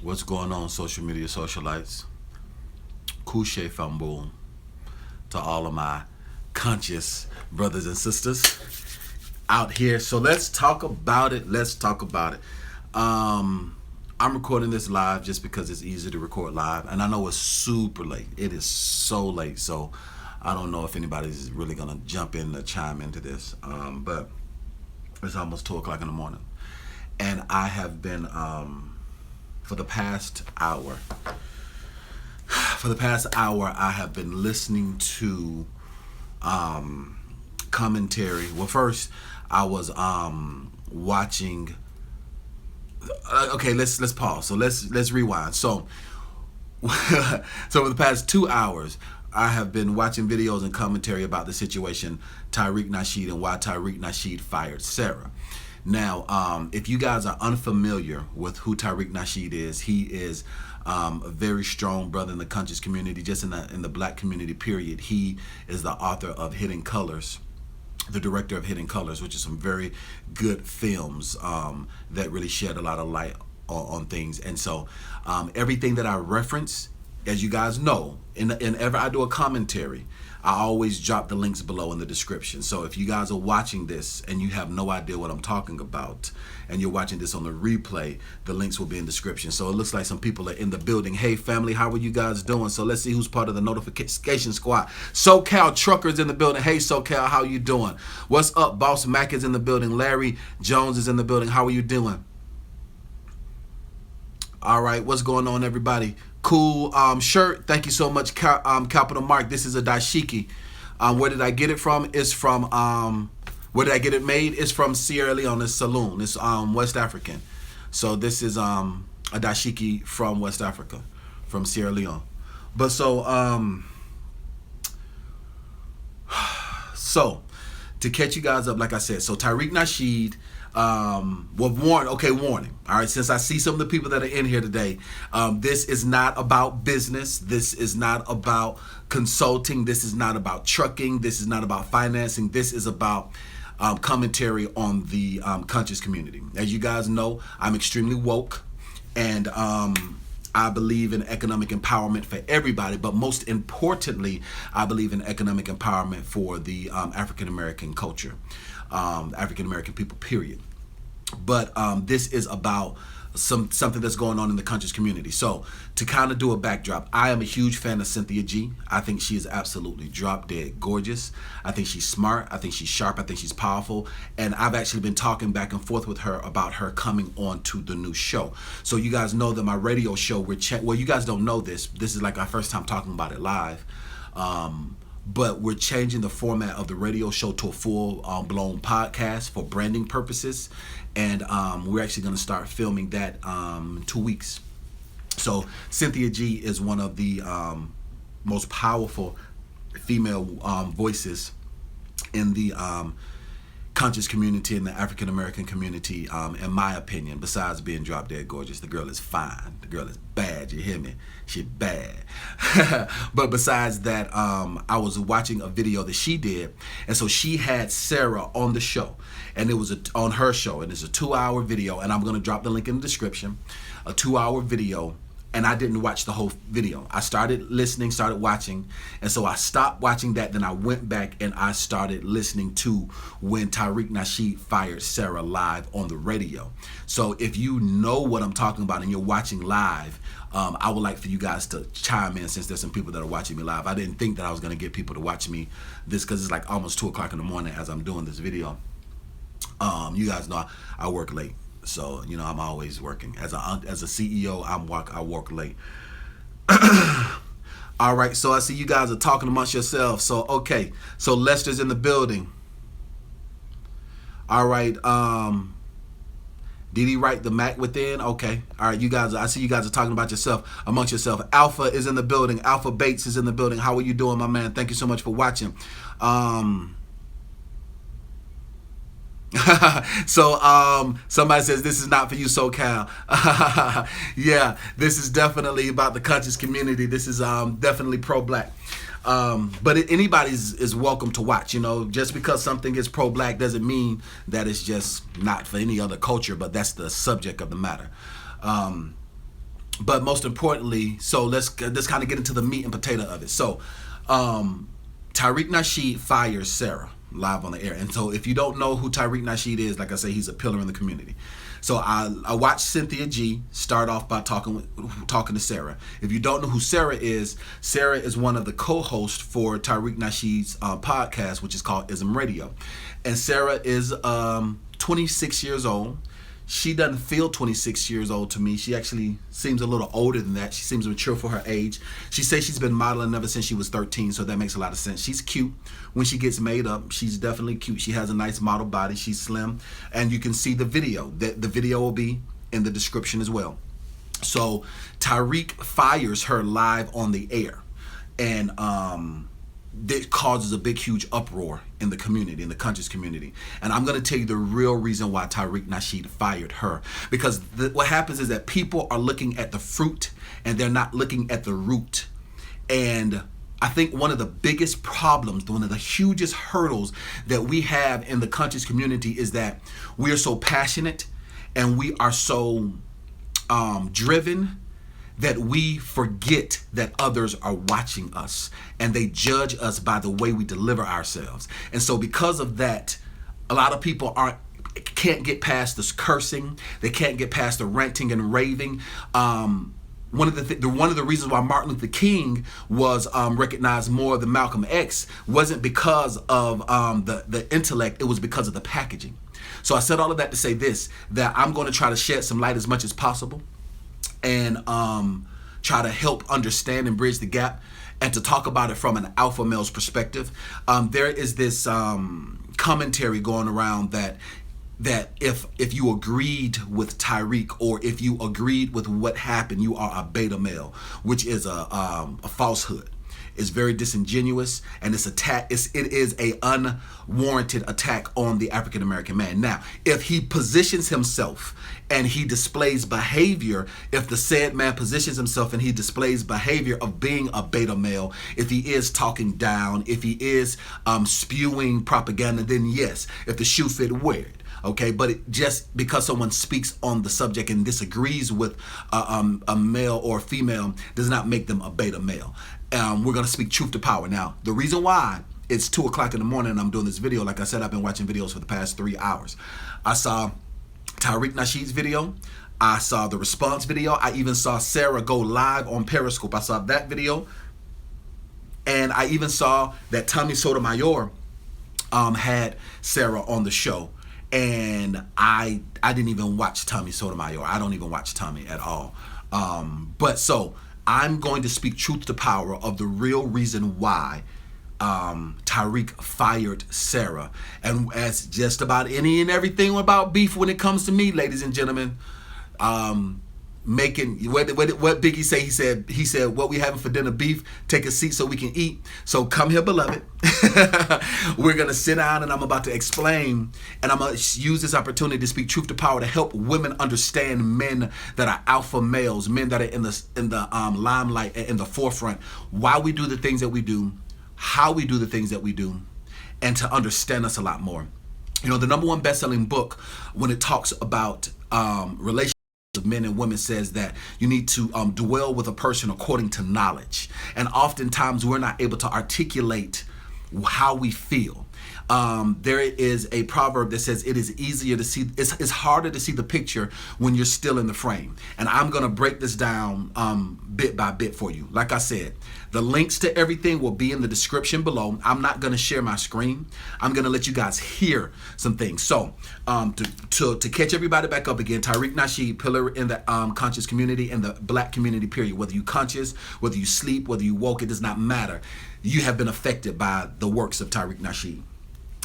What's going on, social media socialites? Couche fumble to all of my conscious brothers and sisters out here. So let's talk about it. Let's talk about it. I'm recording this live just because it's easy to record live, and I know it's super late. It is so late, so I don't know if anybody's really gonna jump in to chime into this. But it's almost 2 o'clock in the morning, and I have been for the past hour. For the past hour, I have been listening to commentary. Well, first I was watching. Okay, let's pause. So let's rewind. So so for the past 2 hours, I have been watching videos and commentary about the situation, Tariq Nasheed, and why Tariq Nasheed fired Sara. Now, if you guys are unfamiliar with who Tariq Nasheed is, he is a very strong brother in the conscious community, just in the black community, period. He is the author of Hidden Colors, the director of Hidden Colors, which is some very good films that really shed a lot of light on things. And so everything that I reference, as you guys know, whenever I do a commentary, I always drop the links below in the description. So if you guys are watching this and you have no idea what I'm talking about, and you're watching this on the replay, the links will be in the description. So it looks like some people are in the building. Hey family, how are you guys doing? So let's see who's part of the notification squad. SoCal Truckers in the building. Hey SoCal, how you doing? What's up? Boss Mac is in the building. Larry Jones is in the building. How are you doing? All right, what's going on, everybody? Cool shirt. Thank you so much, Capital Mark. This is a dashiki. Where did I get it from? It's from where did I get it made? It's from Sierra Leone Saloon. It's West African. So this is a dashiki from West Africa, from Sierra Leone. But so to catch you guys up, like I said, so Tariq Nasheed, warning. All right, since I see some of the people that are in here today, this is not about business. This is not about consulting. This is not about trucking. This is not about financing. This is about commentary on the conscious community. As you guys know, I'm extremely woke, and I believe in economic empowerment for everybody, but most importantly, I believe in economic empowerment for the African American culture, African American people, period. But this is about something that's going on in the conscious community. So to kind of do a backdrop, I am a huge fan of Cynthia G. I think she is absolutely drop dead gorgeous. I think she's smart. I think she's sharp. I think she's powerful. And I've actually been talking back and forth with her about her coming on to the new show. So you guys know that my radio show, well, you guys don't know this. This is like our first time talking about it live. But we're changing the format of the radio show to a full-blown podcast for branding purposes. And we're actually going to start filming that in 2 weeks. So Cynthia G is one of the most powerful female voices in the conscious community, in the African American community, in my opinion. Besides being drop dead gorgeous, the girl is fine. The girl is bad. You hear me? She bad. But besides that, I was watching a video that she did, and so she had Sara on the show, and it was on her show, and it's a 2-hour video, and I'm gonna drop the link in the description. A 2-hour video. And I didn't watch the whole video. I started listening, started watching, and so I stopped watching that. Then I went back and I started listening to when Tariq Nasheed fired Sara live on the radio. So if you know what I'm talking about and you're watching live, I would like for you guys to chime in, since there's some people that are watching me live. I didn't think that I was going to get people to watch me this, because it's like almost 2 o'clock in the morning as I'm doing this video. You guys know I work late. So, you know, I'm always working. As a CEO, I work late. All right, so I see you guys are talking amongst yourselves. So, okay. So, Lester's in the building. All right. Did he write the Mac within? Okay. All right, you guys, I see you guys are talking about yourself, amongst yourself. Alpha is in the building. Alpha Bates is in the building. How are you doing, my man? Thank you so much for watching. So somebody says this is not for you, SoCal. Yeah, this is definitely about the conscious community. This is definitely pro-black. But anybody is welcome to watch. You know, just because something is pro-black doesn't mean that it's just not for any other culture, but that's the subject of the matter. But most importantly, so let's kind of get into the meat and potato of it. So Tariq Nasheed fires Sara live on the air. And so if you don't know who Tariq Nasheed is, like I say, he's a pillar in the community. So I watched Cynthia G start off by talking to Sara. If you don't know who Sara is one of the co-hosts for Tariq Nasheed's podcast, which is called Ism Radio. And Sara is 26 years old. She doesn't feel 26 years old to me. She actually seems a little older than that. She seems mature for her age. She says she's been modeling ever since she was 13, so that makes a lot of sense. She's cute when she gets made up. She's definitely cute. She has a nice model body. She's slim, and you can see the video. The video will be in the description as well. So Tireq fires her live on the air, and that causes a big, huge uproar in the community, in the conscious community. And I'm going to tell you the real reason why Tariq Nasheed fired her. Because what happens is that people are looking at the fruit and they're not looking at the root. And I think one of the biggest problems, one of the hugest hurdles that we have in the conscious community is that we are so passionate and we are so driven that we forget that others are watching us and they judge us by the way we deliver ourselves. And so because of that, a lot of people can't get past this cursing. They can't get past the ranting and raving. One of the reasons why Martin Luther King was recognized more than Malcolm X wasn't because of the intellect. It was because of the packaging. So I said all of that to say this, that I'm going to try to shed some light as much as possible and try to help understand and bridge the gap and to talk about it from an alpha male's perspective. There is this commentary going around that if you agreed with Tireq or if you agreed with what happened, you are a beta male, which is a falsehood. It's very disingenuous, and it is a unwarranted attack on the African American man. Now, if he positions himself and he displays behavior, if the said man positions himself and he displays behavior of being a beta male, if he is talking down, if he is spewing propaganda, then yes, if the shoe fit, wear it. Okay, but just because someone speaks on the subject and disagrees with a male or a female does not make them a beta male. We're going to speak truth to power. Now, the reason why it's 2 o'clock in the morning and I'm doing this video, like I said, I've been watching videos for the past 3 hours. I saw Tariq Nasheed's video. I saw the response video. I even saw Sara go live on Periscope. I saw that video. And I even saw that Tommy Sotomayor had Sara on the show. And I didn't even watch Tommy Sotomayor. I don't even watch Tommy at all. But so I'm going to speak truth to power of the real reason why Tireq fired Sara. And as just about any and everything about beef when it comes to me, ladies and gentlemen, making what Biggie say, he said what we having for dinner, beef, take a seat so we can eat. So come here, beloved. We're gonna sit down and I'm about to explain, and I'm gonna use this opportunity to speak truth to power to help women understand men that are alpha males, men that are in the limelight, in the forefront, why we do the things that we do, how we do the things that we do, and to understand us a lot more. You know, the #1 best-selling book when it talks about relationships of men and women says that you need to dwell with a person according to knowledge. And oftentimes we're not able to articulate how we feel. There is a proverb that says it is easier to see, it's harder to see the picture when you're still in the frame. And I'm going to break this down bit by bit for you. Like I said, the links to everything will be in the description below. I'm not going to share my screen. I'm going to let you guys hear some things. So to catch everybody back up again, Tariq Nasheed, pillar in the conscious community and the black community, period. Whether you conscious, whether you sleep, whether you woke, it does not matter. You have been affected by the works of Tariq Nasheed.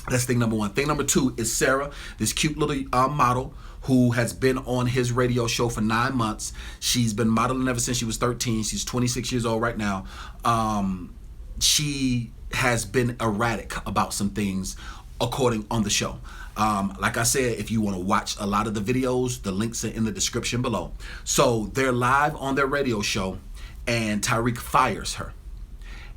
That's thing #1. Thing #2 is Sara, this cute little model who has been on his radio show for 9 months. She's been modeling ever since she was 13. She's 26 years old right now. She has been erratic about some things according on the show. Like I said, if you want to watch a lot of the videos, the links are in the description below. So they're live on their radio show and Tireq fires her.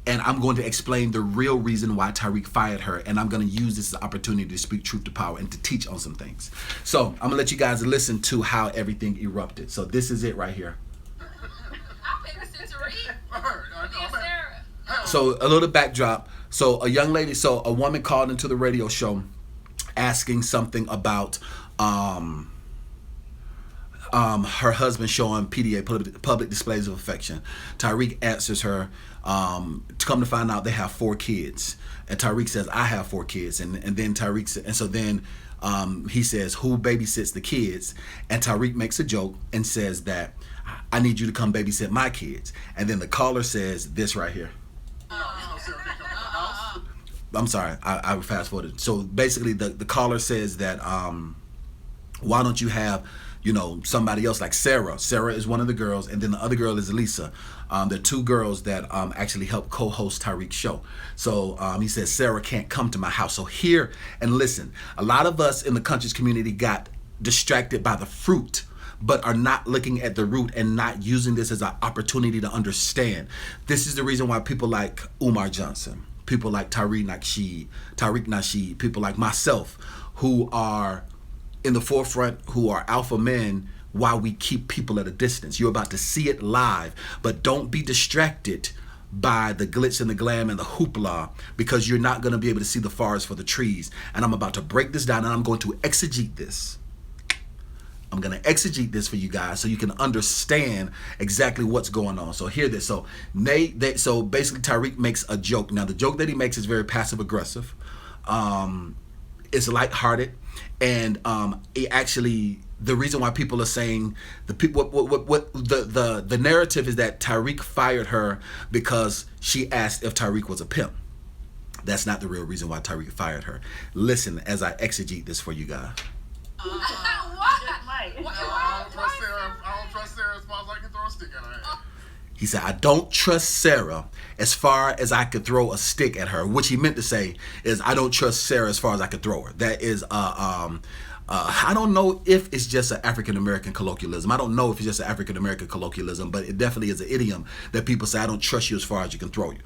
And I'm going to explain the real reason why Tireq fired her. And I'm going to use this as an opportunity to speak truth to power and to teach on some things. So I'm going to let you guys listen to how everything erupted. So this is it right here. So a little backdrop. So a young lady, so a woman called into the radio show asking something about her husband showing PDA, public displays of affection. Tireq answers her, to come to find out they have 4 kids. And Tireq says, I have 4 kids. And then Tireq said, and so then he says, who babysits the kids? And Tireq makes a joke and says that I need you to come babysit my kids. And then the caller says this right here. I'm sorry, I fast forwarded. So basically the caller says that why don't you have, you know, somebody else like Sara. Sara is one of the girls, and then the other girl is Lisa. The 2 girls that actually help co-host Tariq's show. So he says Sara can't come to my house. So hear and listen. A lot of us in the conscious community got distracted by the fruit, but are not looking at the root and not using this as an opportunity to understand. This is the reason why people like Umar Johnson, people like Tariq Nasheed, people like myself, who are in the forefront, who are alpha men, why we keep people at a distance. You're about to see it live, but don't be distracted by the glitz and the glam and the hoopla, because you're not going to be able to see the forest for the trees. And I'm about to break this down, and I'm going to exegete this. I'm going to exegete this for you guys so you can understand exactly what's going on. So hear this. So so basically Tariq makes a joke. Now the joke that he makes is very passive aggressive. It's lighthearted, and it actually, the reason why people are saying the narrative is that Tariq fired her because she asked if Tariq was a pimp. That's not the real reason why Tariq fired her. Listen as I exegete this for you guys. I don't trust Sara as far as I can throw a stick at her. He said, I don't trust Sara as far as I could throw a stick at her. Which he meant to say is, I don't trust Sara as far as I could throw her. That is, I don't know if it's just an African-American colloquialism. I don't know if it's just an African-American colloquialism, but it definitely is an idiom that people say, I don't trust you as far as you can throw you.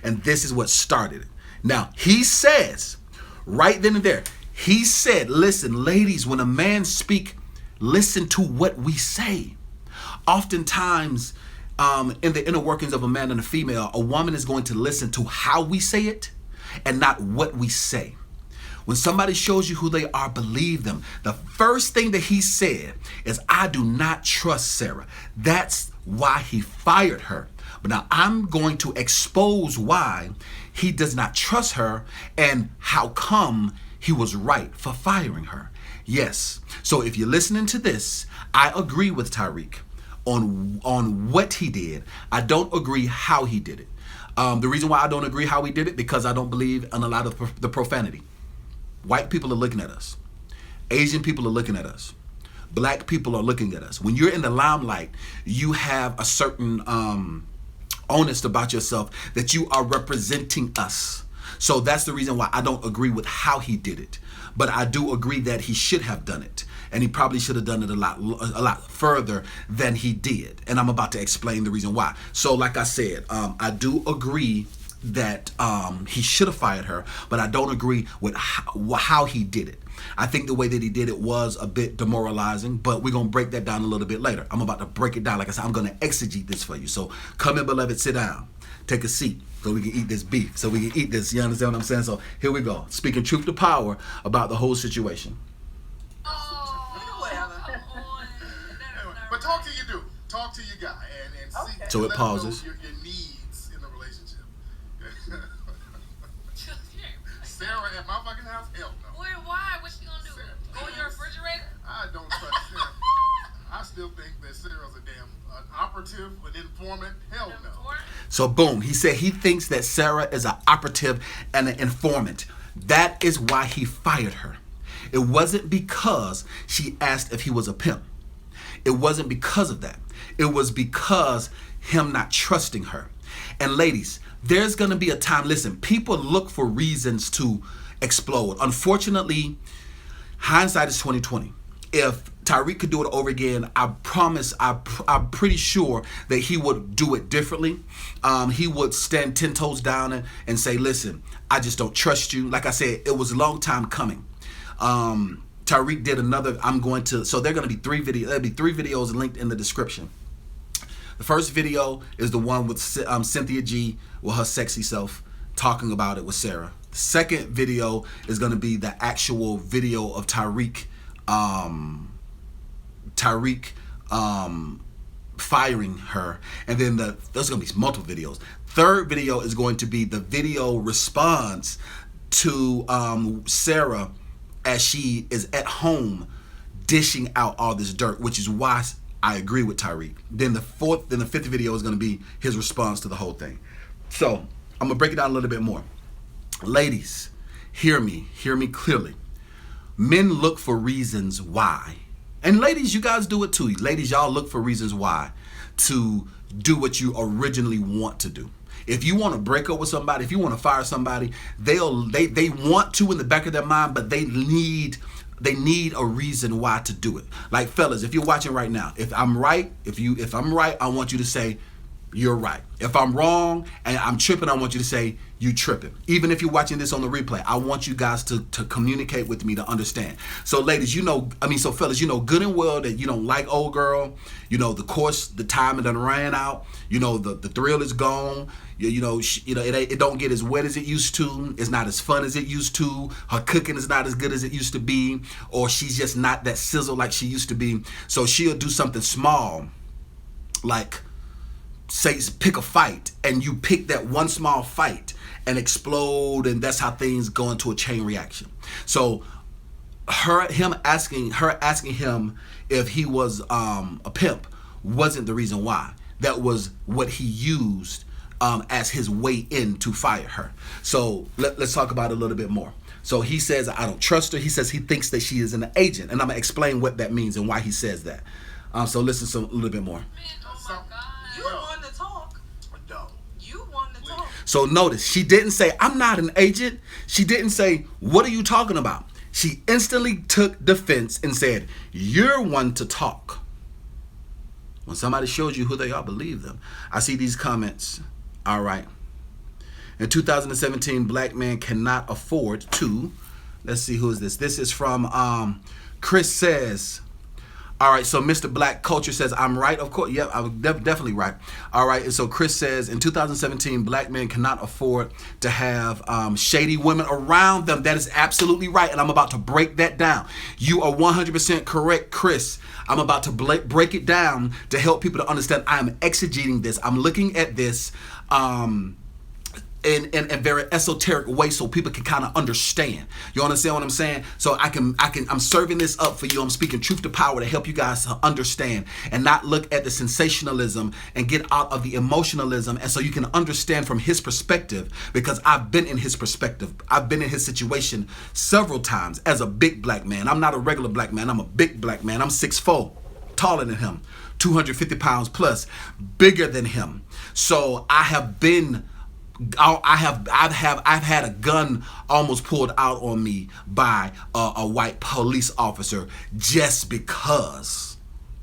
And this is what started it. Now, he says, right then and there, he said, listen, ladies, when a man speak, listen to what we say. Oftentimes, in the inner workings of a man and a female, a woman is going to listen to how we say it and not what we say. When somebody shows you who they are, believe them. The first thing that he said is, I do not trust Sara. That's why he fired her. But now I'm going to expose why he does not trust her and how come he was right for firing her. Yes. So if you're listening to this, I agree with Tariq on what he did. I don't agree how he did it. The reason why I don't agree how he did it, because I don't believe in a lot of the profanity. White people are looking at us. Asian people are looking at us. Black people are looking at us. When you're in the limelight, you have a certain onus about yourself that you are representing us. So that's the reason why I don't agree with how he did it. But I do agree that he should have done it. And he probably should have done it a lot further than he did. And I'm about to explain the reason why. So like I said, I do agree that he should have fired her, but I don't agree with how he did it. I think the way that he did it was a bit demoralizing, but we're going to break that down a little bit later. I'm about to break it down. Like I said, I'm going to exegete this for you. So come in, beloved, sit down. Take a seat so we can eat this beef, so we can eat this. You understand what I'm saying? So here we go. Speaking truth to power about the whole situation. But talk to your dude. Talk to your guy and see. So it pauses. Your needs in the relationship. Sara at my fucking house? Hell no. Why? What's she gonna do? Go in your refrigerator? I don't trust Sara. I still think that Sara's a damn operative, an informant. Hell no. So boom, he said he thinks that Sara is an operative and an informant. That is why he fired her. It wasn't because she asked if he was a pimp. It wasn't because of that. It was because him not trusting her. And ladies, there's going to be a time, listen, people look for reasons to explode. Unfortunately, hindsight is 20/20. If Tariq could do it over again, I promise, I'm pretty sure that he would do it differently. He would stand 10 toes down and say, listen, I just don't trust you. Like I said, it was a long time coming. Tariq did another, so there are going to be 3 videos. There'll be 3 videos linked in the description. The first video is the one with Cynthia G with her sexy self talking about it with Sara. The second video is going to be the actual video of Tireq firing her, and then there's going to be multiple videos. Third video is going to be the video response to Sara as she is at home dishing out all this dirt, which is why I agree with Tireq. Then the fifth video is going to be his response to the whole thing. So I'm gonna break it down a little bit more. Ladies, hear me clearly. Men look for reasons why, and ladies, you guys do it too. Ladies, y'all look for reasons why to do what you originally want to do. If you want to break up with somebody, if you want to fire somebody, they want to in the back of their mind, but they need a reason why to do it. Like, fellas, if you're watching right now, if I'm right, I want you to say you're right. If I'm wrong and I'm tripping, I want you to say you tripping. Even if you're watching this on the replay, I want you guys to communicate with me to understand. So ladies, so fellas, you know good and well that you don't like old girl. You know, the time it done ran out. You know, the thrill is gone. It don't get as wet as it used to. It's not as fun as it used to. Her cooking is not as good as it used to be, or she's just not that sizzle like she used to be. So she'll do something small, like say pick a fight, and you pick that one small fight and explode, and that's how things go into a chain reaction. So asking him if he was a pimp wasn't the reason why. That was what he used as his way in to fire her. So let's talk about it a little bit more. So he says, I don't trust her. He says he thinks that she is an agent, and I'm gonna explain what that means and why he says that. So listen a little bit more. Man, oh my God. You want to talk. No. You want to talk. So notice, she didn't say, I'm not an agent. She didn't say, what are you talking about? She instantly took defense and said, you're one to talk. When somebody shows you who they are, believe them. I see these comments. All right. In 2017, black man cannot afford to. Let's see, who is this? This is from Chris says. All right, so Mr. Black Culture says, I'm right. Of course, yeah, I'm definitely right. All right, and so Chris says, in 2017, black men cannot afford to have shady women around them. That is absolutely right, and I'm about to break that down. You are 100% correct, Chris. I'm about to break it down to help people to understand. I am exegeting this. I'm looking at this in a very esoteric way so people can kind of understand. You understand what I'm saying? So I'm serving this up for you. I'm speaking truth to power to help you guys to understand and not look at the sensationalism and get out of the emotionalism, and so you can understand from his perspective, because I've been in his perspective. I've been in his situation several times as a big black man. I'm not a regular black man. I'm a big black man. I'm 6'4", taller than him, 250 pounds plus, bigger than him. So I've had a gun almost pulled out on me by a white police officer just because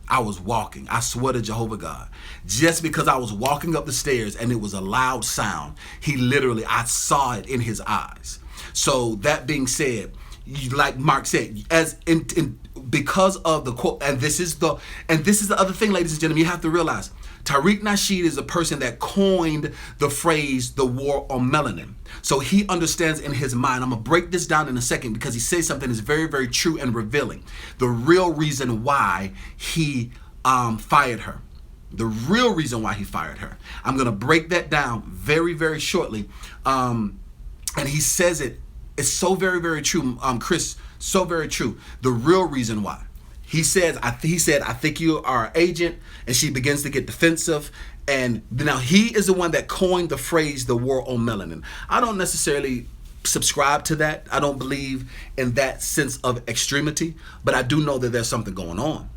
I was walking. I swear to Jehovah God, just because I was walking up the stairs and it was a loud sound. I saw it in his eyes. So that being said, like Mark said, because of the quote, and this is the other thing, ladies and gentlemen, you have to realize. Tariq Nasheed is a person that coined the phrase, the war on melanin. So he understands in his mind. I'm going to break this down in a second because he says something that's very, very true and revealing. The real reason why he fired her. The real reason why he fired her. I'm going to break that down very, very shortly. And he says it's so very, very true, Chris, so very true. The real reason why. He said, I think you are an agent, and she begins to get defensive. And now he is the one that coined the phrase, the war on melanin. I don't necessarily subscribe to that. I don't believe in that sense of extremity, but I do know that there's something going on.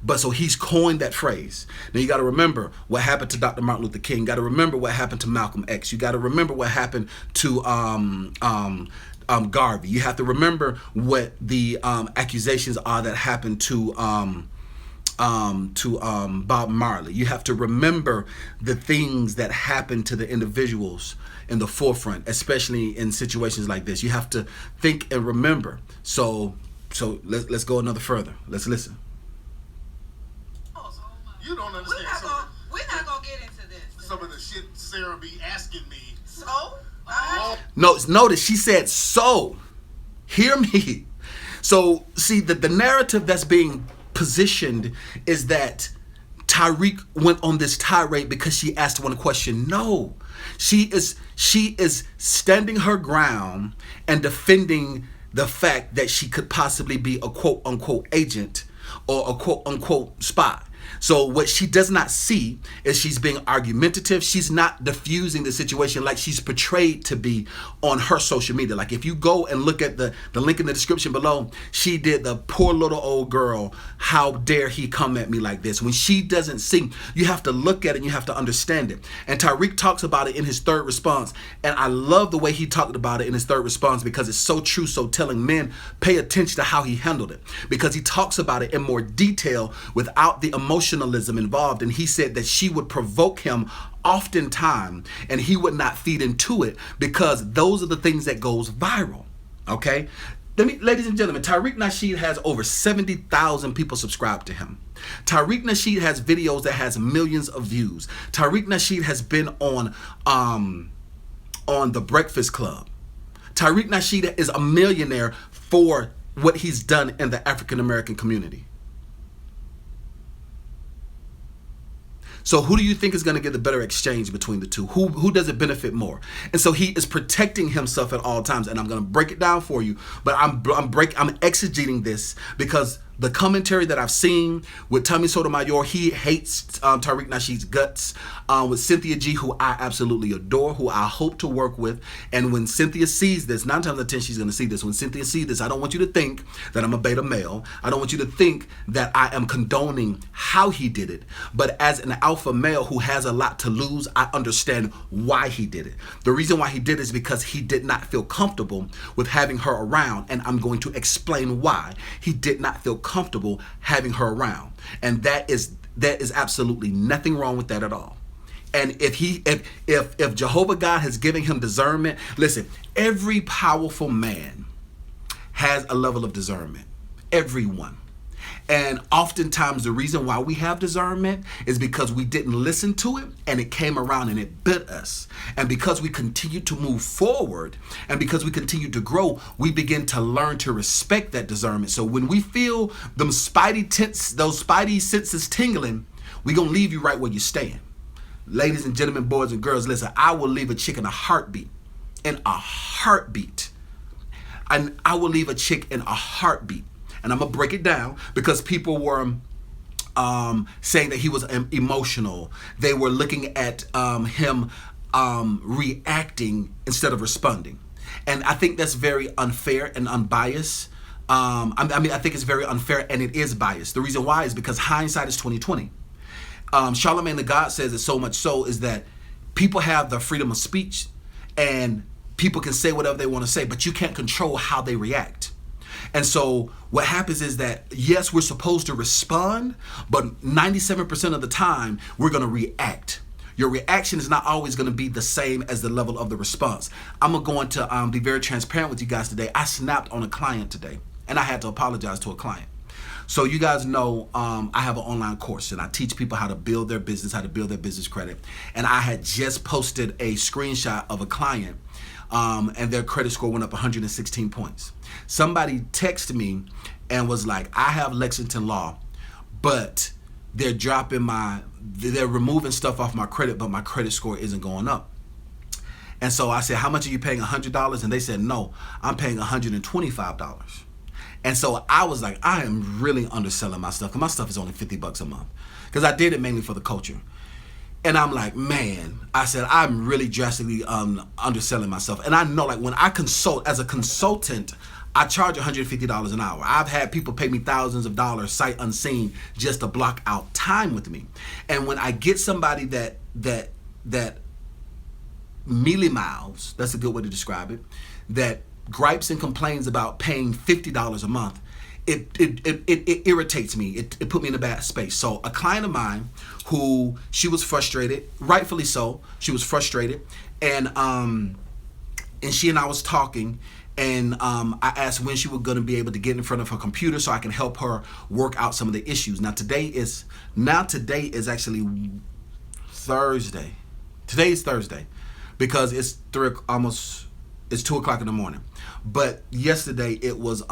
But so he's coined that phrase. Now you got to remember what happened to Dr. Martin Luther King. You got to remember what happened to Malcolm X. You got to remember what happened to Garvey. You have to remember what the accusations are that happened to Bob Marley. You have to remember the things that happened to the individuals in the forefront, especially in situations like this. You have to think and remember. So let's go another further. Let's listen. You don't understand something. We're not get into this. Some of the shit Sara be asking me. So? No, notice she said so. Hear me. So, see, the narrative that's being positioned is that Tireq went on this tirade because she asked one question. No, she is standing her ground and defending the fact that she could possibly be a quote unquote agent or a quote unquote spy. So what she does not see is she's being argumentative. She's not diffusing the situation like she's portrayed to be on her social media. Like if you go and look at the link in the description below, she did the poor little old girl, how dare he come at me like this? When she doesn't see, you have to look at it and you have to understand it. And Tariq talks about it in his third response. And I love the way he talked about it in his third response because it's so true, so telling. Men, pay attention to how he handled it because he talks about it in more detail without the emotionalism involved. And he said that she would provoke him oftentimes and he would not feed into it because those are the things that goes viral. Okay, ladies and gentlemen, Tariq Nasheed has over 70,000 people subscribed to him. Tariq Nasheed has videos that has millions of views. Tariq Nasheed has been on The Breakfast Club. Tariq Nasheed is a millionaire for what he's done in the African American community. So who do you think is going to get the better exchange between the two? Who does it benefit more? And so he is protecting himself at all times. And I'm going to break it down for you, but I'm exegeting this because the commentary that I've seen with Tommy Sotomayor, he hates Tariq Nasheed's guts. With Cynthia G, who I absolutely adore, who I hope to work with. And when Cynthia sees this, 9 times out of 10 she's going to see this. When Cynthia sees this, I don't want you to think that I'm a beta male. I don't want you to think that I am condoning how he did it. But as an alpha male who has a lot to lose, I understand why he did it. The reason why he did it is because he did not feel comfortable with having her around. And I'm going to explain why he did not feel comfortable having her around. And that is absolutely nothing wrong with that at all. And if Jehovah God has given him discernment, listen, every powerful man has a level of discernment. Everyone. And oftentimes the reason why we have discernment is because we didn't listen to it and it came around and it bit us. And because we continue to move forward and because we continue to grow, we begin to learn to respect that discernment. So when we feel those spidey senses tingling, we're going to leave you right where you stand. Ladies and gentlemen, boys and girls, listen, I will leave a chick in a heartbeat. In a heartbeat. And I will leave a chick in a heartbeat. And I'm going to break it down because people were saying that he was emotional. They were looking at him reacting instead of responding. And I think that's very unfair and unbiased. I think it's very unfair and it is biased. The reason why is because hindsight is 20/20. Charlemagne the God says it so much so is that people have the freedom of speech and people can say whatever they want to say, but you can't control how they react. And so what happens is that, yes, we're supposed to respond, but 97% of the time, we're going to react. Your reaction is not always going to be the same as the level of the response. I'm going to be very transparent with you guys today. I snapped on a client today, and I had to apologize to a client. So you guys know I have an online course, and I teach people how to build their business, how to build their business credit. And I had just posted a screenshot of a client, and their credit score went up 116 points. Somebody texted me and was like, I have Lexington Law, but they're removing stuff off my credit, but my credit score isn't going up. And so I said, how much are you paying? $100? And they said, no, I'm paying $125. And so I was like, I am really underselling my stuff, because my stuff is only $50 a month, because I did it mainly for the culture. And I'm like, man, I said, I'm really drastically underselling myself. And I know, like, when I consult, as a consultant, I charge $150 an hour. I've had people pay me thousands of dollars sight unseen just to block out time with me. And when I get somebody that mealy mouths, that's a good way to describe it, that gripes and complains about paying $50 a month, it irritates me. It put me in a bad space. So a client of mine who, she was frustrated, rightfully so, she was frustrated, and she and I was talking, and I asked when she was going to be able to get in front of her computer so I can help her work out some of the issues. Now today is actually Thursday. Today is Thursday because it's 2 o'clock in the morning. But yesterday it was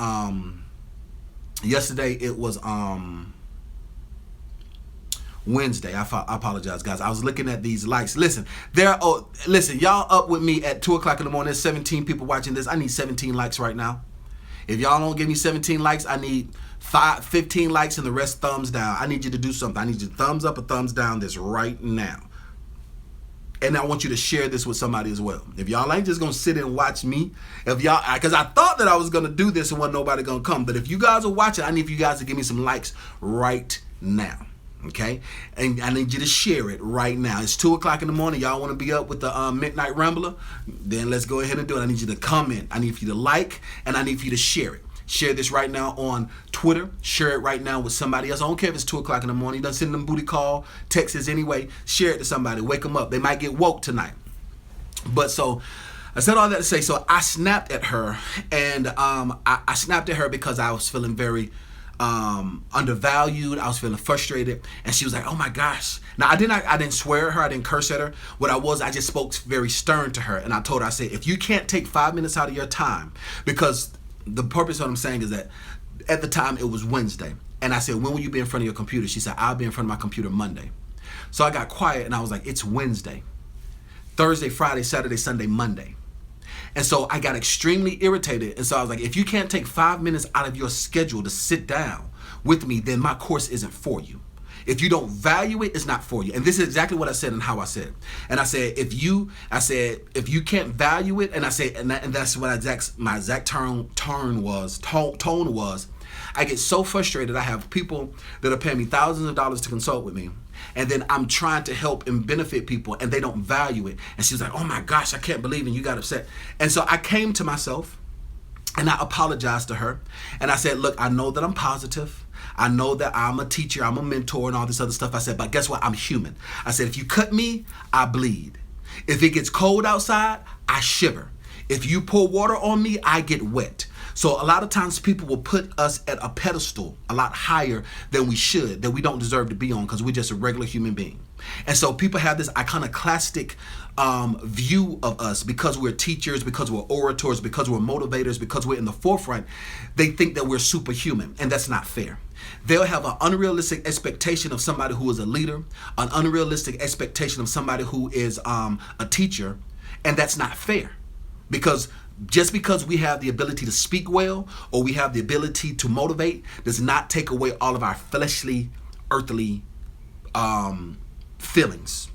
Wednesday. I apologize, guys. I was looking at these likes. Listen, y'all up with me at 2 o'clock in the morning. There's 17 people watching this. I need 17 likes right now. If y'all don't give me 17 likes, I need 15 likes and the rest thumbs down. I need you to do something. I need you to thumbs up or thumbs down this right now. And I want you to share this with somebody as well. If y'all ain't just gonna sit and watch me, because I thought that I was gonna do this and wasn't nobody gonna come. But if you guys are watching, I need you guys to give me some likes right now. Okay, and I need you to share it right now. It's 2 o'clock in the morning. Y'all want to be up with the Midnight Rambler? Then let's go ahead and do it. I need you to comment. I need for you to like, and I need for you to share it. Share this right now on Twitter. Share it right now with somebody else. I don't care if it's 2 o'clock in the morning. You done send them booty call, texts anyway. Share it to somebody. Wake them up. They might get woke tonight. But so I said all that to say, so I snapped at her, and I snapped at her because I was feeling very undervalued. I was feeling frustrated, and she was like, "Oh my gosh!" Now I didn't swear at her. I didn't curse at her. I just spoke very stern to her, and I told her, I said, "If you can't take 5 minutes out of your time," because the purpose of what I'm saying is that at the time it was Wednesday, and I said, "When will you be in front of your computer?" She said, "I'll be in front of my computer Monday." So I got quiet, and I was like, "It's Wednesday, Thursday, Friday, Saturday, Sunday, Monday." And so I got extremely irritated. And so I was like, if you can't take 5 minutes out of your schedule to sit down with me, then my course isn't for you. If you don't value it, it's not for you. And this is exactly what I said and how I said it. And I said, if you can't value it, and I said, and that's what my exact tone was, I get so frustrated. I have people that are paying me thousands of dollars to consult with me, and then I'm trying to help and benefit people, and they don't value it. And she was like, "Oh my gosh, I can't believe it." You got upset. And so I came to myself, and I apologized to her. And I said, "Look, I know that I'm positive. I know that I'm a teacher, I'm a mentor, and all this other stuff." I said, "But guess what? I'm human." I said, "If you cut me, I bleed. If it gets cold outside, I shiver. If you pour water on me, I get wet." So a lot of times people will put us at a pedestal a lot higher than we should, that we don't deserve to be on, because we're just a regular human being. And so people have this iconoclastic view of us because we're teachers, because we're orators, because we're motivators, because we're in the forefront. They think that we're superhuman, and that's not fair. They'll have an unrealistic expectation of somebody who is a leader, an unrealistic expectation of somebody who is a teacher, and that's not fair. Because just because we have the ability to speak well, or we have the ability to motivate, does not take away all of our fleshly, earthly feelings.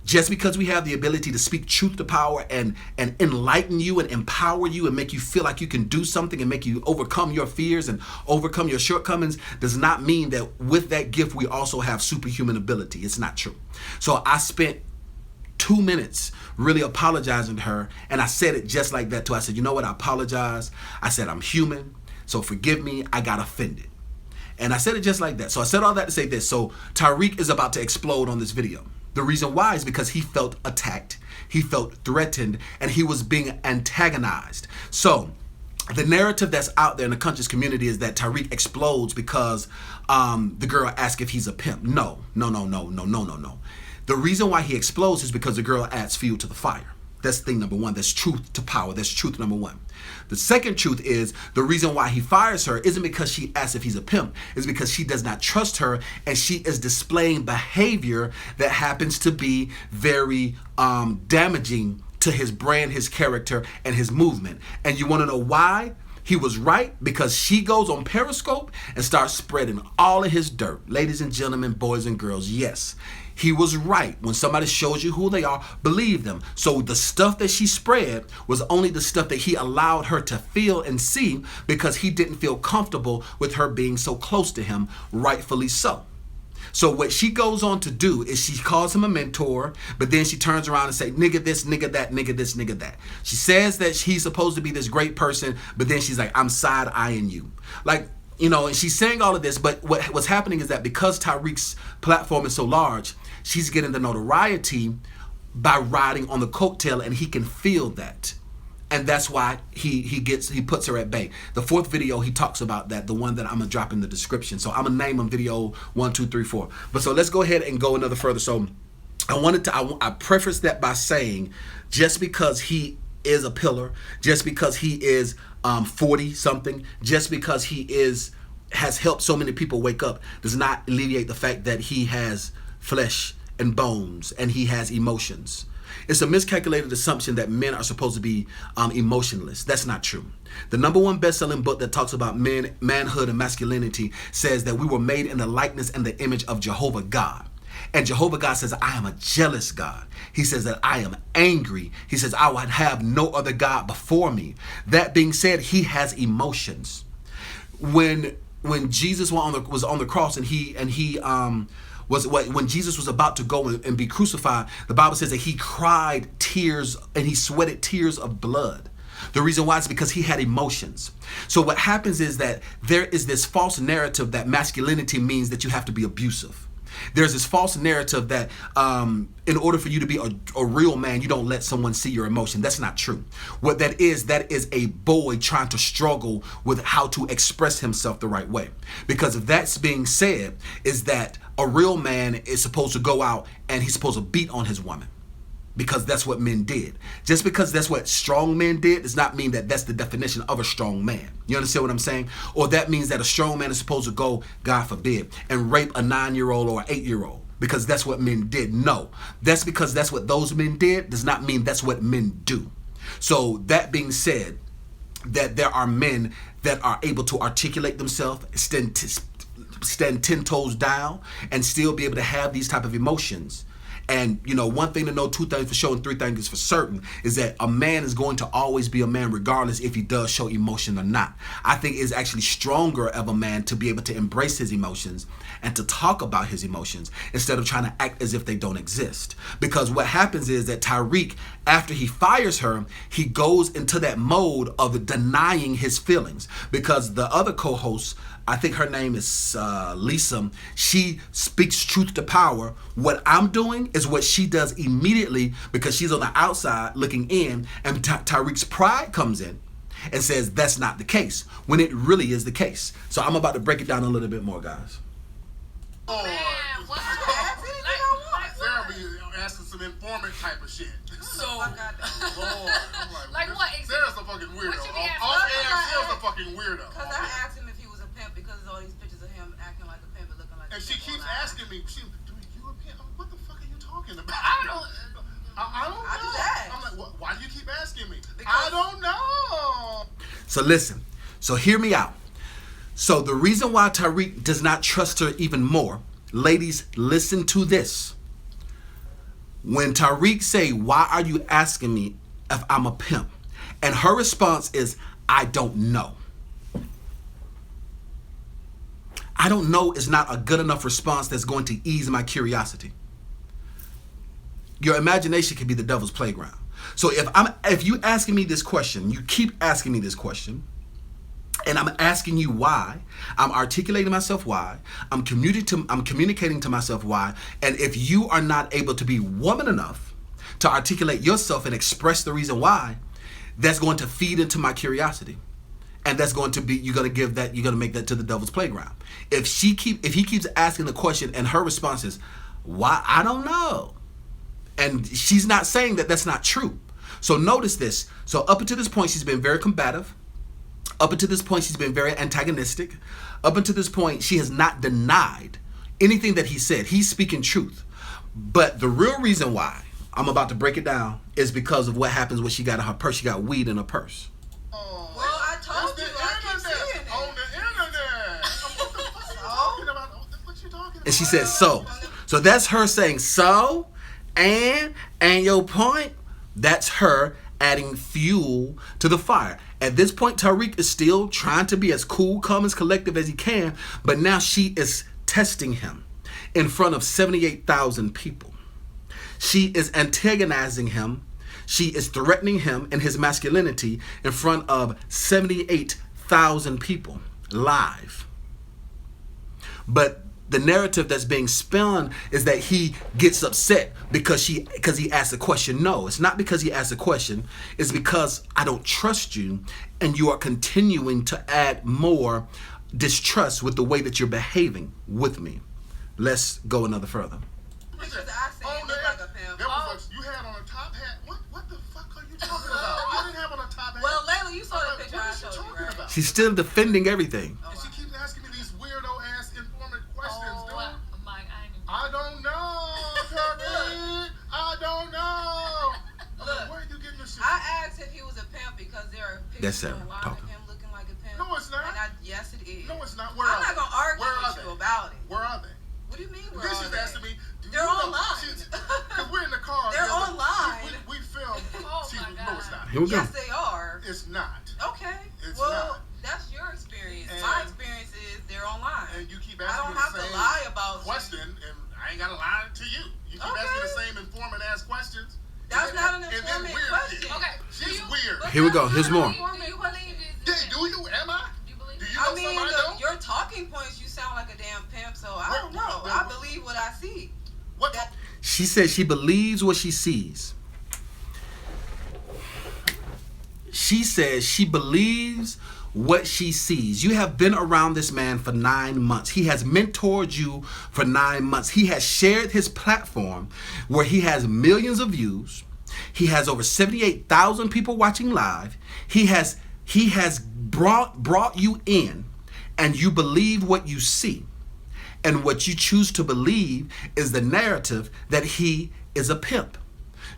Just because we have the ability to speak truth to power and enlighten you and empower you and make you feel like you can do something and make you overcome your fears and overcome your shortcomings, does not mean that with that gift we also have superhuman ability. It's not true. So I spent 2 minutes really apologizing to her, and I said it just like that too. I said, "You know what? I apologize. I said I'm human, so forgive me. I got offended." And I said it just like that. So I said all that to say this. So Tireq is about to explode on this video. The reason why is because he felt attacked, he felt threatened, and he was being antagonized. So the narrative that's out there in the conscious community is that Tireq explodes because the girl asked if he's a pimp. No. The reason why he explodes is because the girl adds fuel to the fire. That's thing number one. That's truth to power. That's truth number one. The second truth is the reason why he fires her isn't because she asks if he's a pimp. It's because she does not trust her, and she is displaying behavior that happens to be very damaging to his brand, his character, and his movement. And you want to know why? He was right, because she goes on Periscope and starts spreading all of his dirt. Ladies and gentlemen, boys and girls, yes, he was right. When somebody shows you who they are, believe them. So the stuff that she spread was only the stuff that he allowed her to feel and see, because he didn't feel comfortable with her being so close to him, rightfully so. So what she goes on to do is she calls him a mentor, but then she turns around and say, "Nigga this, nigga that, nigga this, nigga that." She says that he's supposed to be this great person, but then she's like, "I'm side-eyeing you." Like, you know, and she's saying all of this, but what's happening is that because Tireq's platform is so large, she's getting the notoriety by riding on the coattail, and he can feel that. And that's why he puts her at bay. The fourth video, he talks about that, the one that I'm gonna drop in the description. So I'm gonna name him video 1, 2, 3, 4. But so let's go ahead and go another further. So I preface that by saying, just because he is a pillar, just because he is 40 something, just because has helped so many people wake up, does not alleviate the fact that he has flesh and bones and he has emotions. It's a miscalculated assumption that men are supposed to be emotionless. That's not true. The #1 best-selling book that talks about manhood and masculinity says that we were made in the likeness and the image of Jehovah God. And Jehovah God says, I am a jealous God. He says that I am angry. He says, I would have no other God before me. That being said, he has emotions. When Jesus was on the cross when Jesus was about to go and be crucified, the Bible says that he cried tears and he sweated tears of blood. The reason why is because he had emotions. So what happens is that there is this false narrative that masculinity means that you have to be abusive. There's this false narrative that in order for you to be a real man, you don't let someone see your emotion. That's not true. What that is a boy trying to struggle with how to express himself the right way. Because if that's being said, is that a real man is supposed to go out and he's supposed to beat on his woman. Because that's what men did. Just because that's what strong men did does not mean that that's the definition of a strong man. You understand what I'm saying? Or that means that a strong man is supposed to go, God forbid, and rape a 9-year-old or an 8-year-old because that's what men did. No, that's because that's what those men did does not mean that's what men do. So that being said, that there are men that are able to articulate themselves, stand 10 toes down, and still be able to have these type of emotions. And, one thing to know, 2 things for sure and 3 things for certain is that a man is going to always be a man regardless if he does show emotion or not. I think it's actually stronger of a man to be able to embrace his emotions and to talk about his emotions instead of trying to act as if they don't exist. Because what happens is that Tireq, after he fires her, he goes into that mode of denying his feelings. Because the other co-host, I think her name is Lisa, she speaks truth to power. What I'm doing is what she does immediately because she's on the outside looking in, and Tariq's pride comes in and says that's not the case, when it really is the case. So I'm about to break it down a little bit more, guys. Oh, man, what? Sarah be asking some informant type of shit. So, Lord, I'm like what? Sarah's a fucking weirdo. What you be asking? Off air, Sarah's a fucking weirdo. Because I asked him if he was a pimp because there's all these pictures of him acting like a pimp and looking like a And pimp. she keeps asking me, you a pimp? What the fuck are you talking about? I don't know. I don't know. I just asked. I'm like, why do you keep asking me? Because I don't know. So listen. So hear me out. So the reason why Tariq does not trust her even more, ladies, listen to this. When Tariq say, why are you asking me if I'm a pimp? And her response is, I don't know. I don't know is not a good enough response that's going to ease my curiosity. Your imagination can be the devil's playground. So if you asking me this question, you keep asking me this question, and I'm asking you why, I'm articulating myself why, I'm communicating to myself why, and if you are not able to be woman enough to articulate yourself and express the reason why, that's going to feed into my curiosity. And that's going to be, you're going to make that to the devil's playground. If he keeps asking the question and her response is, why? I don't know. And she's not saying that that's not true. So notice this. So up until this point, she's been very combative. Up until this point, she's been very antagonistic. Up until this point, she has not denied anything that he said. He's speaking truth. But the real reason why, I'm about to break it down, is because of what happens when she got in her purse. She got weed in her purse. Oh, well, I told you, I keep seeing it. On the internet. What the fuck are you talking about? What you talking about? And she said, so. So that's her saying, so, and your point, that's her adding fuel to the fire. At this point, Tariq is still trying to be as cool, calm, as collective as he can, but now she is testing him in front of 78,000 people. She is antagonizing him. She is threatening him and his masculinity in front of 78,000 people live. But the narrative that's being spun is that he gets upset because he asked a question. No, it's not because he asked a question. It's because I don't trust you, and you are continuing to add more distrust with the way that you're behaving with me. Let's go another further. Because I said it looked like She's still defending everything. And she keeps asking me these weirdo ass informant questions, dude. Mike, I don't know, Tariq. I don't know. Look, where are you getting this shit? I asked if he was a pimp because there are That's pictures Sarah online talking. of him looking like a pimp. No, it's not. And yes, it is. No, it's not. Where I'm are not they? gonna argue Where are with they? you about it. Where are they? What do you mean? Where This are is they? asking me. They're online. Because we're in the car. They're online. We filmed. Oh See, my no, God. it's not. Here we go. Yes, they are. It's not. Okay. It's well, not. that's your experience. And- My experience is they're online. And you keep I asking don't me have the to same lie about question, and I ain't gotta lie to you. You keep Okay. asking the same informant ass questions. That's And not an then- and then informant weird question. shit. Okay. She's Do you- weird. But Here we that's go. not Here's an more. informant you question. believe Yeah, do you? Am I? Do you believe Do you it? know I mean, somebody don't? your talking points, you sound like a damn pimp, so I don't know. What- I believe what I see. What? That- She says she believes what she sees. She says she believes what she sees. You have been around this man for 9 months. He has mentored you for 9 months. He has shared his platform where he has millions of views. He has over 78,000 people watching live. He has brought you in, and you believe what you see. And what you choose to believe is the narrative that he is a pimp.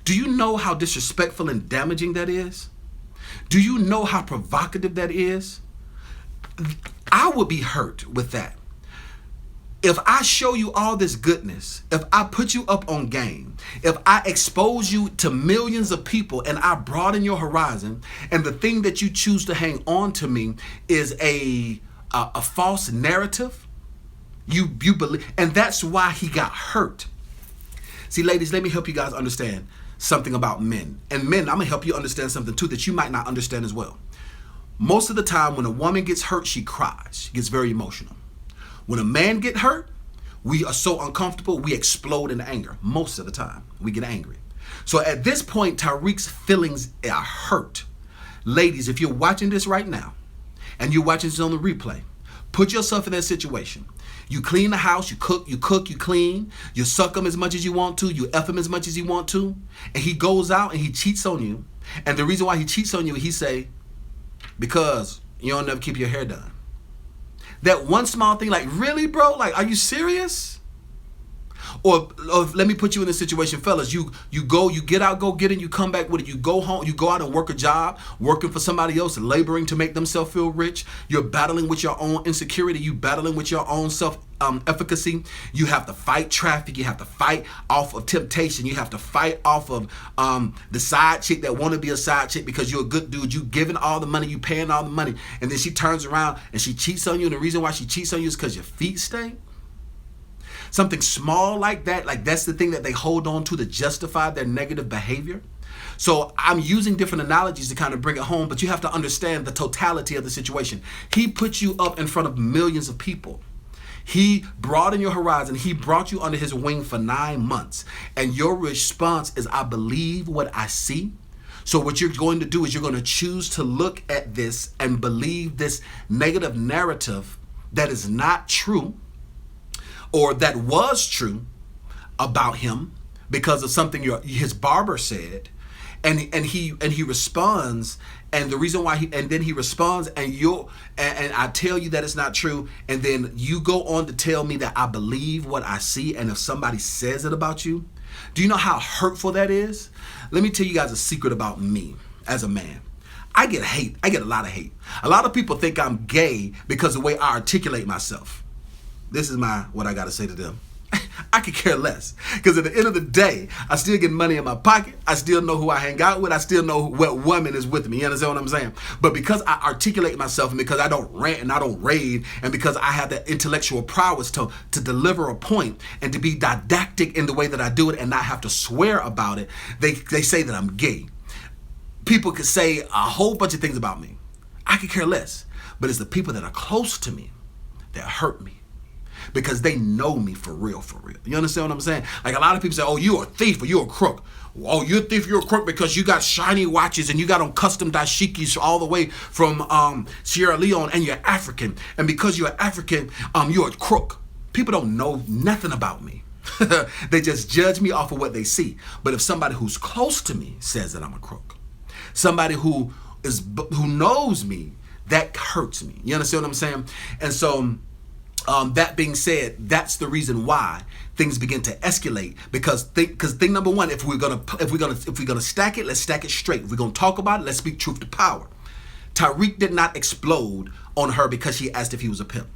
Do you know how disrespectful and damaging that is? Do you know how provocative that is? I would be hurt with that. If I show you all this goodness, if I put you up on game, if I expose you to millions of people and I broaden your horizon, and the thing that you choose to hang on to me is a false narrative, you believe, and that's why he got hurt. See, ladies, let me help you guys understand something about men. And men, I'm gonna help you understand something too that you might not understand as well. Most of the time when a woman gets hurt, she cries. She gets very emotional. When a man get hurt, we are so uncomfortable, we explode in anger. Most of the time, we get angry. So at this point, Tariq's feelings are hurt. Ladies, if you're watching this right now, and you're watching this on the replay, put yourself in that situation. You clean the house, you cook, you clean, you suck him as much as you want to, you F him as much as you want to, and he goes out and he cheats on you. And the reason why he cheats on you, he say, because you don't never keep your hair done. That one small thing, like, really, bro? Like, are you serious? Or let me put you in this situation, fellas. You go, you get out, go get it, you come back with it. You go home, you go out and work a job, working for somebody else, laboring to make themselves feel rich. You're battling with your own insecurity. You battling with your own self-efficacy. You have to fight traffic. You have to fight off of temptation. You have to fight off of the side chick that want to be a side chick because you're a good dude. You giving all the money, you paying all the money. And then she turns around and she cheats on you. And the reason why she cheats on you is because your feet stink. Something small like that, like that's the thing that they hold on to justify their negative behavior. So I'm using different analogies to kind of bring it home, but you have to understand the totality of the situation. He put you up in front of millions of people. He broadened your horizon. He brought you under his wing for 9 months. And your response is, I believe what I see. So what you're going to do is you're going to choose to look at this and believe this negative narrative that is not true, or that was true about him because of something his barber said, and he responds, and the reason why he responds, and I tell you that it's not true, and then you go on to tell me that I believe what I see, and if somebody says it about you, do you know how hurtful that is? Let me tell you guys a secret about me as a man. I get hate. I get a lot of hate. A lot of people think I'm gay because of the way I articulate myself. This is what I got to say to them. I could care less. Because at the end of the day, I still get money in my pocket. I still know who I hang out with. I still know what woman is with me. You understand what I'm saying? But because I articulate myself, and because I don't rant and I don't rave, and because I have that intellectual prowess to deliver a point and to be didactic in the way that I do it and not have to swear about it, they say that I'm gay. People could say a whole bunch of things about me. I could care less. But it's the people that are close to me that hurt me. Because they know me for real, for real. You understand what I'm saying? Like a lot of people say, oh, you're a thief or you're a crook. Oh, you're a thief, you're a crook because you got shiny watches and you got on custom dashikis all the way from Sierra Leone, and you're African. And because you're African, you're a crook. People don't know nothing about me. They just judge me off of what they see. But if somebody who's close to me says that I'm a crook, somebody who knows me That hurts me. You understand what I'm saying? And so that being said, that's the reason why things begin to escalate, because thing number one, if we're gonna stack it, let's stack it straight. If we're gonna talk about it, let's speak truth to power. Tariq did not explode on her because she asked if he was a pimp.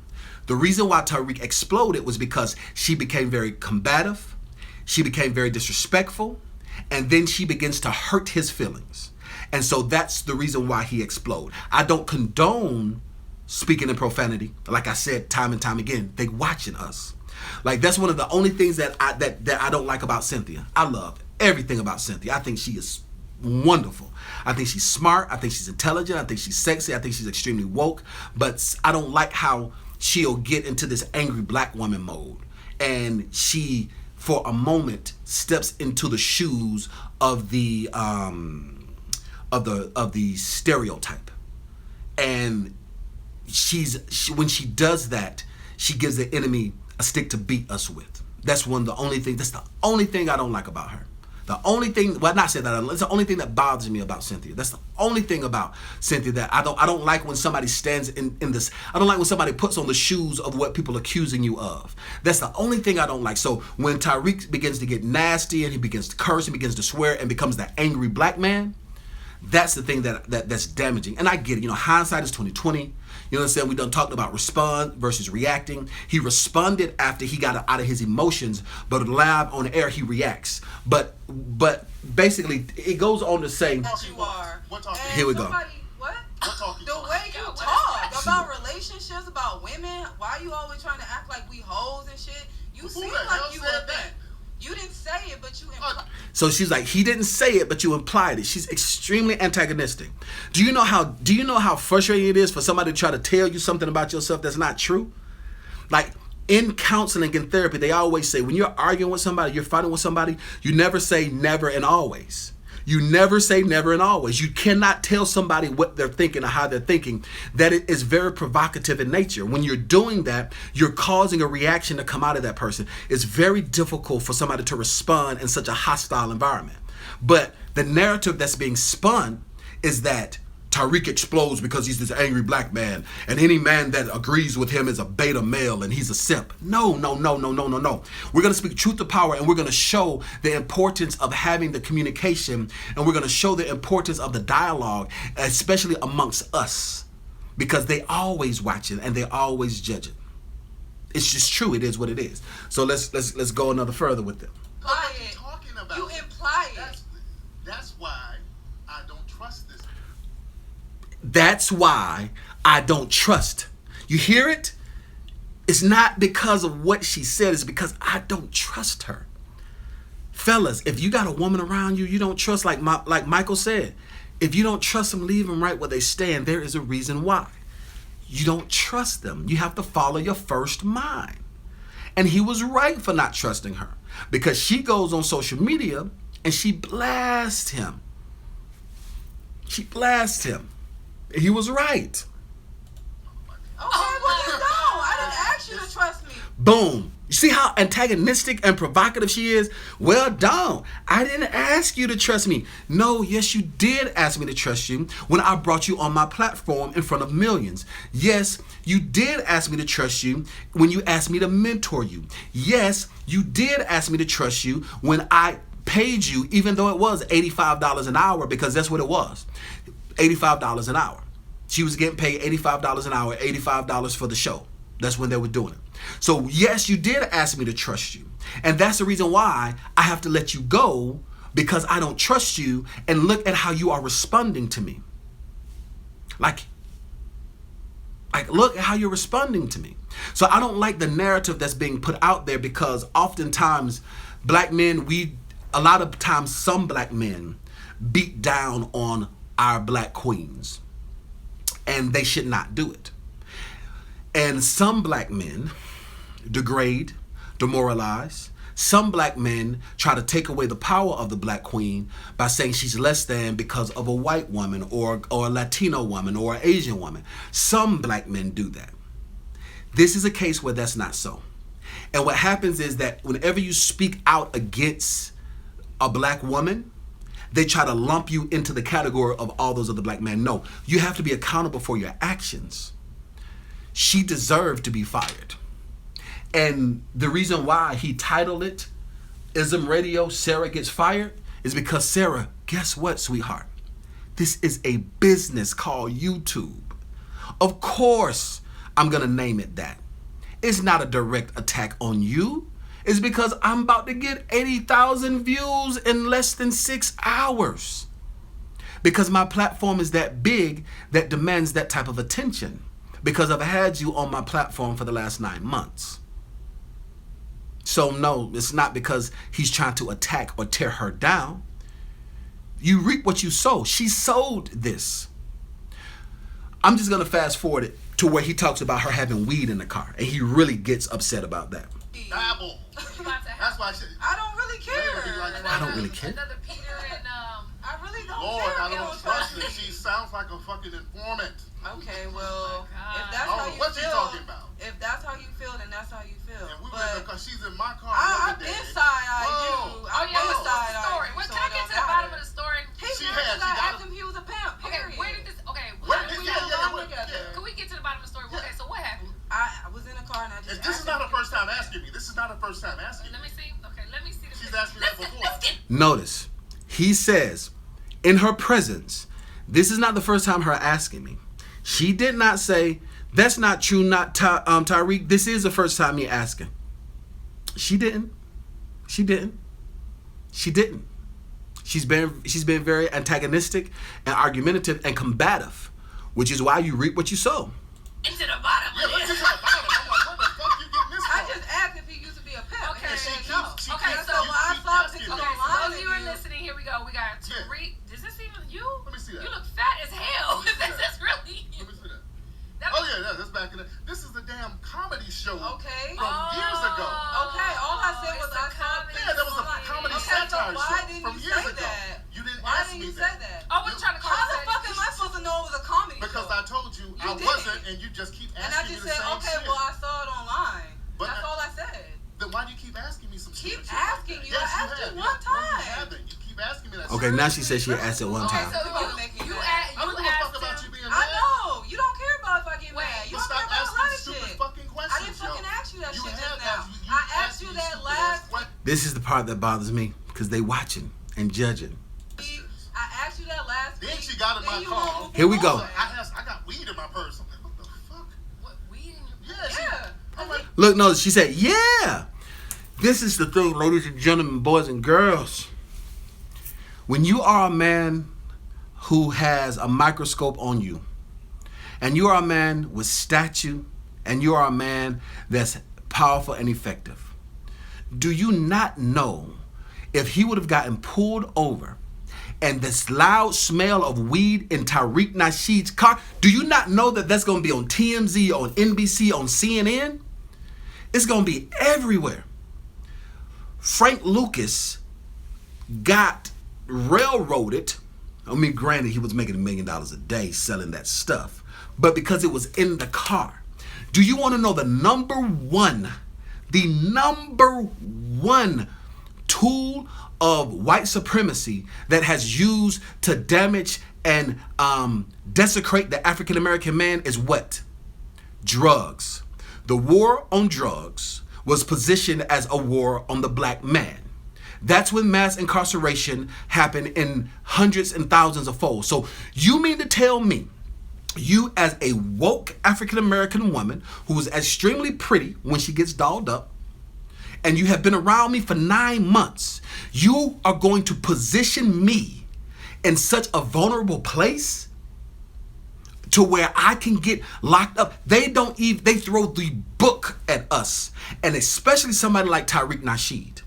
The reason why Tariq exploded was because she became very combative, she became very disrespectful, and then she begins to hurt his feelings. And so that's the reason why he exploded. I don't condone speaking in profanity. Like I said time and time again, they watching us. Like, that's one of the only things that I don't like about Cynthia. I love everything about Cynthia. I think she is wonderful. I think she's smart. I think she's intelligent. I think she's sexy. I think she's extremely woke. But I don't like how she'll get into this angry black woman mode, and she, for a moment, steps into the shoes of the stereotype. And when she does that, she gives the enemy a stick to beat us with. That's the only thing I don't like about her. The only thing, well, not say that, it's the only thing that bothers me about Cynthia. That's the only thing about Cynthia that I don't like, when somebody stands in this. I don't like when somebody puts on the shoes of what people are accusing you of. That's the only thing I don't like. So when Tariq begins to get nasty and he begins to curse and begins to swear and becomes that angry black man, that's the thing that's damaging. And I get it. Hindsight is 20/20. You know what I'm saying? We done talked about respond versus reacting. He responded after he got out of his emotions, but live on air he reacts. But basically it goes on to say, you are. Here we go. What? What The way you talk about relationships, about women, why you always trying to act like we hoes and shit? You seem like you a that. You didn't say it, but you implied. So she's like, he didn't say it, but you implied it. She's extremely antagonistic. Do you know how frustrating it is for somebody to try to tell you something about yourself that's not true? Like, in counseling and therapy, they always say, when you're arguing with somebody, you're fighting with somebody, you never say never and always. You never say never and always. You cannot tell somebody what they're thinking or how they're thinking. That it is very provocative in nature. When you're doing that, you're causing a reaction to come out of that person. It's very difficult for somebody to respond in such a hostile environment. But the narrative that's being spun is that Tariq explodes because he's this angry black man, and any man that agrees with him is a beta male and he's a simp. No. We're going to speak truth to power, and we're going to show the importance of having the communication, and we're going to show the importance of the dialogue, especially amongst us, because they always watch it and they always judge it. It's just true. It is what it is. So let's go another further with them. What are you talking about? You imply it. That's why I don't trust this. That's why I don't trust. You hear it? It's not because of what she said. It's because I don't trust her. Fellas, if you got a woman around you don't trust, like Michael said, if you don't trust them, leave them right where they stand. There is a reason why. You don't trust them. You have to follow your first mind. And he was right for not trusting her, because she goes on social media and she blasts him. She blasts him. He was right. Okay, well, you don't. I didn't ask you to trust me. Boom. You see how antagonistic and provocative she is? Well done. I didn't ask you to trust me. No, yes, you did ask me to trust you when I brought you on my platform in front of millions. Yes, you did ask me to trust you when you asked me to mentor you. Yes, you did ask me to trust you when I paid you, even though it was $85 an hour, because that's what it was. $85 an hour. She was getting paid $85 an hour, $85 for the show. That's when they were doing it. So yes, you did ask me to trust you. And that's the reason why I have to let you go, because I don't trust you. And look at how you are responding to me. Like look at how you're responding to me. So I don't like the narrative that's being put out there, because oftentimes black men, a lot of times some black men beat down on our black queens, and they should not do it. And some black men degrade, demoralize. Some black men try to take away the power of the black queen by saying she's less than because of a white woman or a Latino woman or an Asian woman. Some black men do that. This is a case where that's not so. And what happens is that whenever you speak out against a black woman, they try to lump you into the category of all those other black men. No, you have to be accountable for your actions. She deserved to be fired. And the reason why he titled it Ism Radio, Sara Gets Fired, is because Sara, guess what, sweetheart? This is a business called YouTube. Of course, I'm going to name it that. It's not a direct attack on you. It's because I'm about to get 80,000 views in less than 6 hours. Because my platform is that big that demands that type of attention. Because I've had you on my platform for the last 9 months. So no, it's not because he's trying to attack or tear her down. You reap what you sow. She sowed this. I'm just going to fast forward it to where he talks about her having weed in the car. And he really gets upset about that. Dabble. That's why I don't really care. I don't really care. Another Peter and I really don't Lord, care. I don't trust her. She sounds like a fucking informant. Okay, well, if God. that's I how don't know you what feel, you talking about. if that's how you feel, then that's how you feel. And we But because she's in my car. I've the other been day. side-eyed you. Oh. I've yeah, been what's the side-eyed story? you. What, So can I it get don't to the bottom matter. of the story? He's She not, had- because I she got asked him he was a pimp, Okay, period. where did this? Okay, Where how did did we yeah, go yeah, along yeah, together? yeah. Can we get to the bottom of the story? Yeah. Okay, so what happened? I was in the car and I just And this is asked not him her first time asking me. This is not her first time asking Let me. me see. Okay, let me see. The She's asked me that before. Let's get. Notice, he says, in her presence, this is not the first time her asking me. She did not say, that's not true, not Tariq. This is the first time you're asking. She didn't. She didn't. She didn't. She's been very antagonistic and argumentative and combative, which is why you reap what you sow. Into the bottom Yeah, of let's it. get to the bottom. I'm like, where the fuck you getting this I from? just asked if he used to be a pimp. Okay, and she he said keeps- no. she Okay, keeps- so when you I keep saw asking pictures me. Okay, so online those of you who are you- listening, here we go. We got Tariq. Is this even you? Let me see that. You look fat as hell. Let me see Is that. this really you? Let me see that. That Oh yeah, that's back in the. This is the damn comedy show Okay. from years ago. Okay, all I said was It's I a saw comedy Yeah, there was a online. comedy Okay, so satire why show didn't from you years say ago. that? You didn't Why ask didn't me you that. say that? I was trying to call How it the fuck am I supposed to know it was a comedy Because show? I told you I did. wasn't, and you just keep And I asking just me the said, same okay, shit. well I saw it online. But That's all I said. Then why do you keep asking me some Keep shit? asking you. Yes, I asked have. you one No, time. you haven't. You keep asking me that. Okay, shit. now she says she asked it one Okay, time. so You wanna make me you mad. I don't give a fuck asked about him. you being I mad. know. You don't care about if I get Wait, mad. You But don't care stop about a asking lot of stupid shit. fucking questions. I didn't fucking yo. ask you that You shit have just that. now. You I ask asked you me that stupid last ass questions. This is the part that bothers me because they watching and judging. week. I asked you that last Then week. she got in my Then you car. won't move Here we go. forward. I got weed in my purse. I'm like, what the fuck? What weed in your? Yeah. Yeah. I'm like, Look, no, she said, yeah. This is the thing, ladies and gentlemen, boys and girls. When you are a man who has a microscope on you, and you are a man with stature, and you are a man that's powerful and effective, do you not know if he would have gotten pulled over and this loud smell of weed in Tariq Nasheed's car, do you not know that that's going to be on TMZ, on NBC, on CNN? It's going to be everywhere. Frank Lucas got railroaded. I mean, granted, he was making $1 million a day selling that stuff, but because it was in the car. Do you want to know the number one tool of white supremacy that has used to damage and desecrate the African American man is what? Drugs. The war on drugs was positioned as a war on the black man. That's when mass incarceration happened in hundreds and thousands of folds. So you mean to tell me, you as a woke African American woman who is extremely pretty when she gets dolled up, and you have been around me for 9 months, you are going to position me in such a vulnerable place to where I can get locked up? They throw the book at us, and especially somebody like Tariq Nasheed.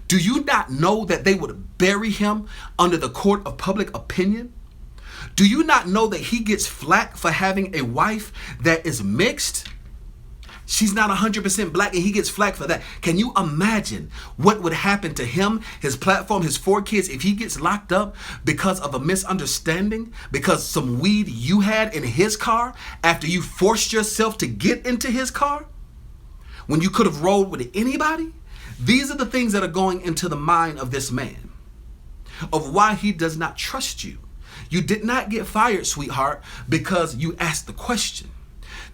Do you not know that they would bury him under the court of public opinion? Do you not know that he gets flack for having a wife that is mixed? She's not 100% black, and he gets flack for that. Can you imagine what would happen to him, his platform, his 4 kids, if he gets locked up because of a misunderstanding, because some weed you had in his car after you forced yourself to get into his car when you could have rolled with anybody? These are the things that are going into the mind of this man. of why he does not trust you. You did not get fired, sweetheart, because you asked the question.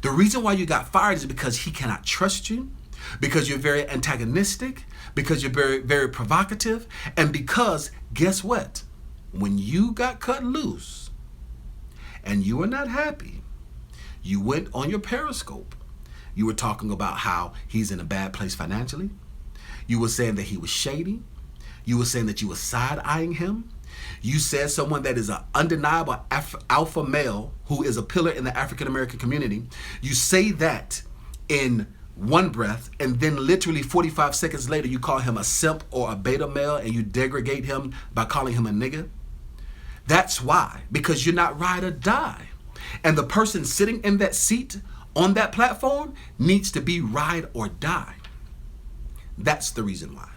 The reason why you got fired is because he cannot trust you, because you're very antagonistic, because you're very, very provocative, and because, guess what? When you got cut loose and you were not happy, you went on your Periscope. You were talking about how he's in a bad place financially. You were saying that he was shady. You were saying that you were side-eyeing him. You said someone that is an undeniable alpha male who is a pillar in the African-American community. You say that in one breath, and then literally 45 seconds later, you call him a simp or a beta male, and you degrade him by calling him a nigga. That's why, because you're not ride or die. And the person sitting in that seat on that platform needs to be ride or die. That's the reason why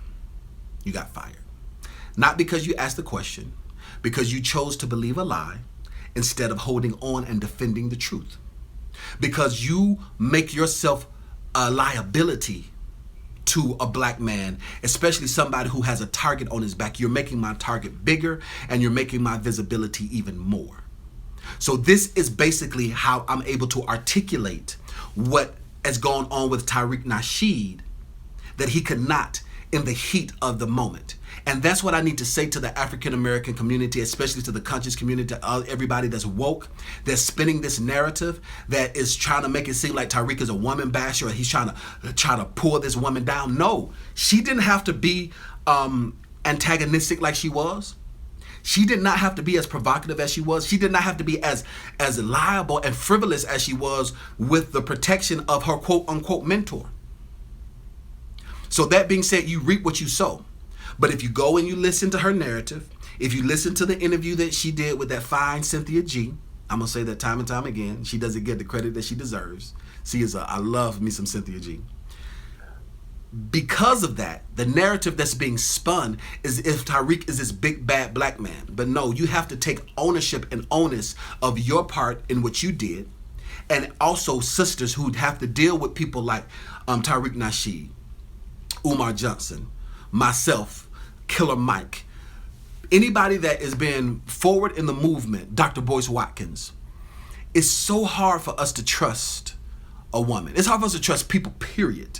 you got fired. Not because you asked the question, because you chose to believe a lie instead of holding on and defending the truth. Because you make yourself a liability to a black man, especially somebody who has a target on his back. You're making my target bigger, and you're making my visibility even more. So this is basically how I'm able to articulate what has gone on with Tariq Nasheed, that he could not in the heat of the moment. And that's what I need to say to the African-American community, especially to the conscious community, to everybody that's woke, that's spinning this narrative, that is trying to make it seem like Tariq is a woman basher, or he's trying to pull this woman down. No, she didn't have to be antagonistic like she was. She did not have to be as provocative as she was. She did not have to be as liable and frivolous as she was with the protection of her quote-unquote mentor. So that being said, you reap what you sow. But if you go and you listen to her narrative, if you listen to the interview that she did with that fine Cynthia G, I'm going to say that time and time again, she doesn't get the credit that she deserves. I love me some Cynthia G. Because of that, the narrative that's being spun is if Tariq is this big bad black man. But no, you have to take ownership and onus of your part in what you did. And also sisters who'd have to deal with people like Tariq Nasheed, Umar Johnson, myself, Killer Mike, anybody that has been forward in the movement, Dr. Boyce Watkins. It's so hard for us to trust a woman. It's hard for us to trust people, period.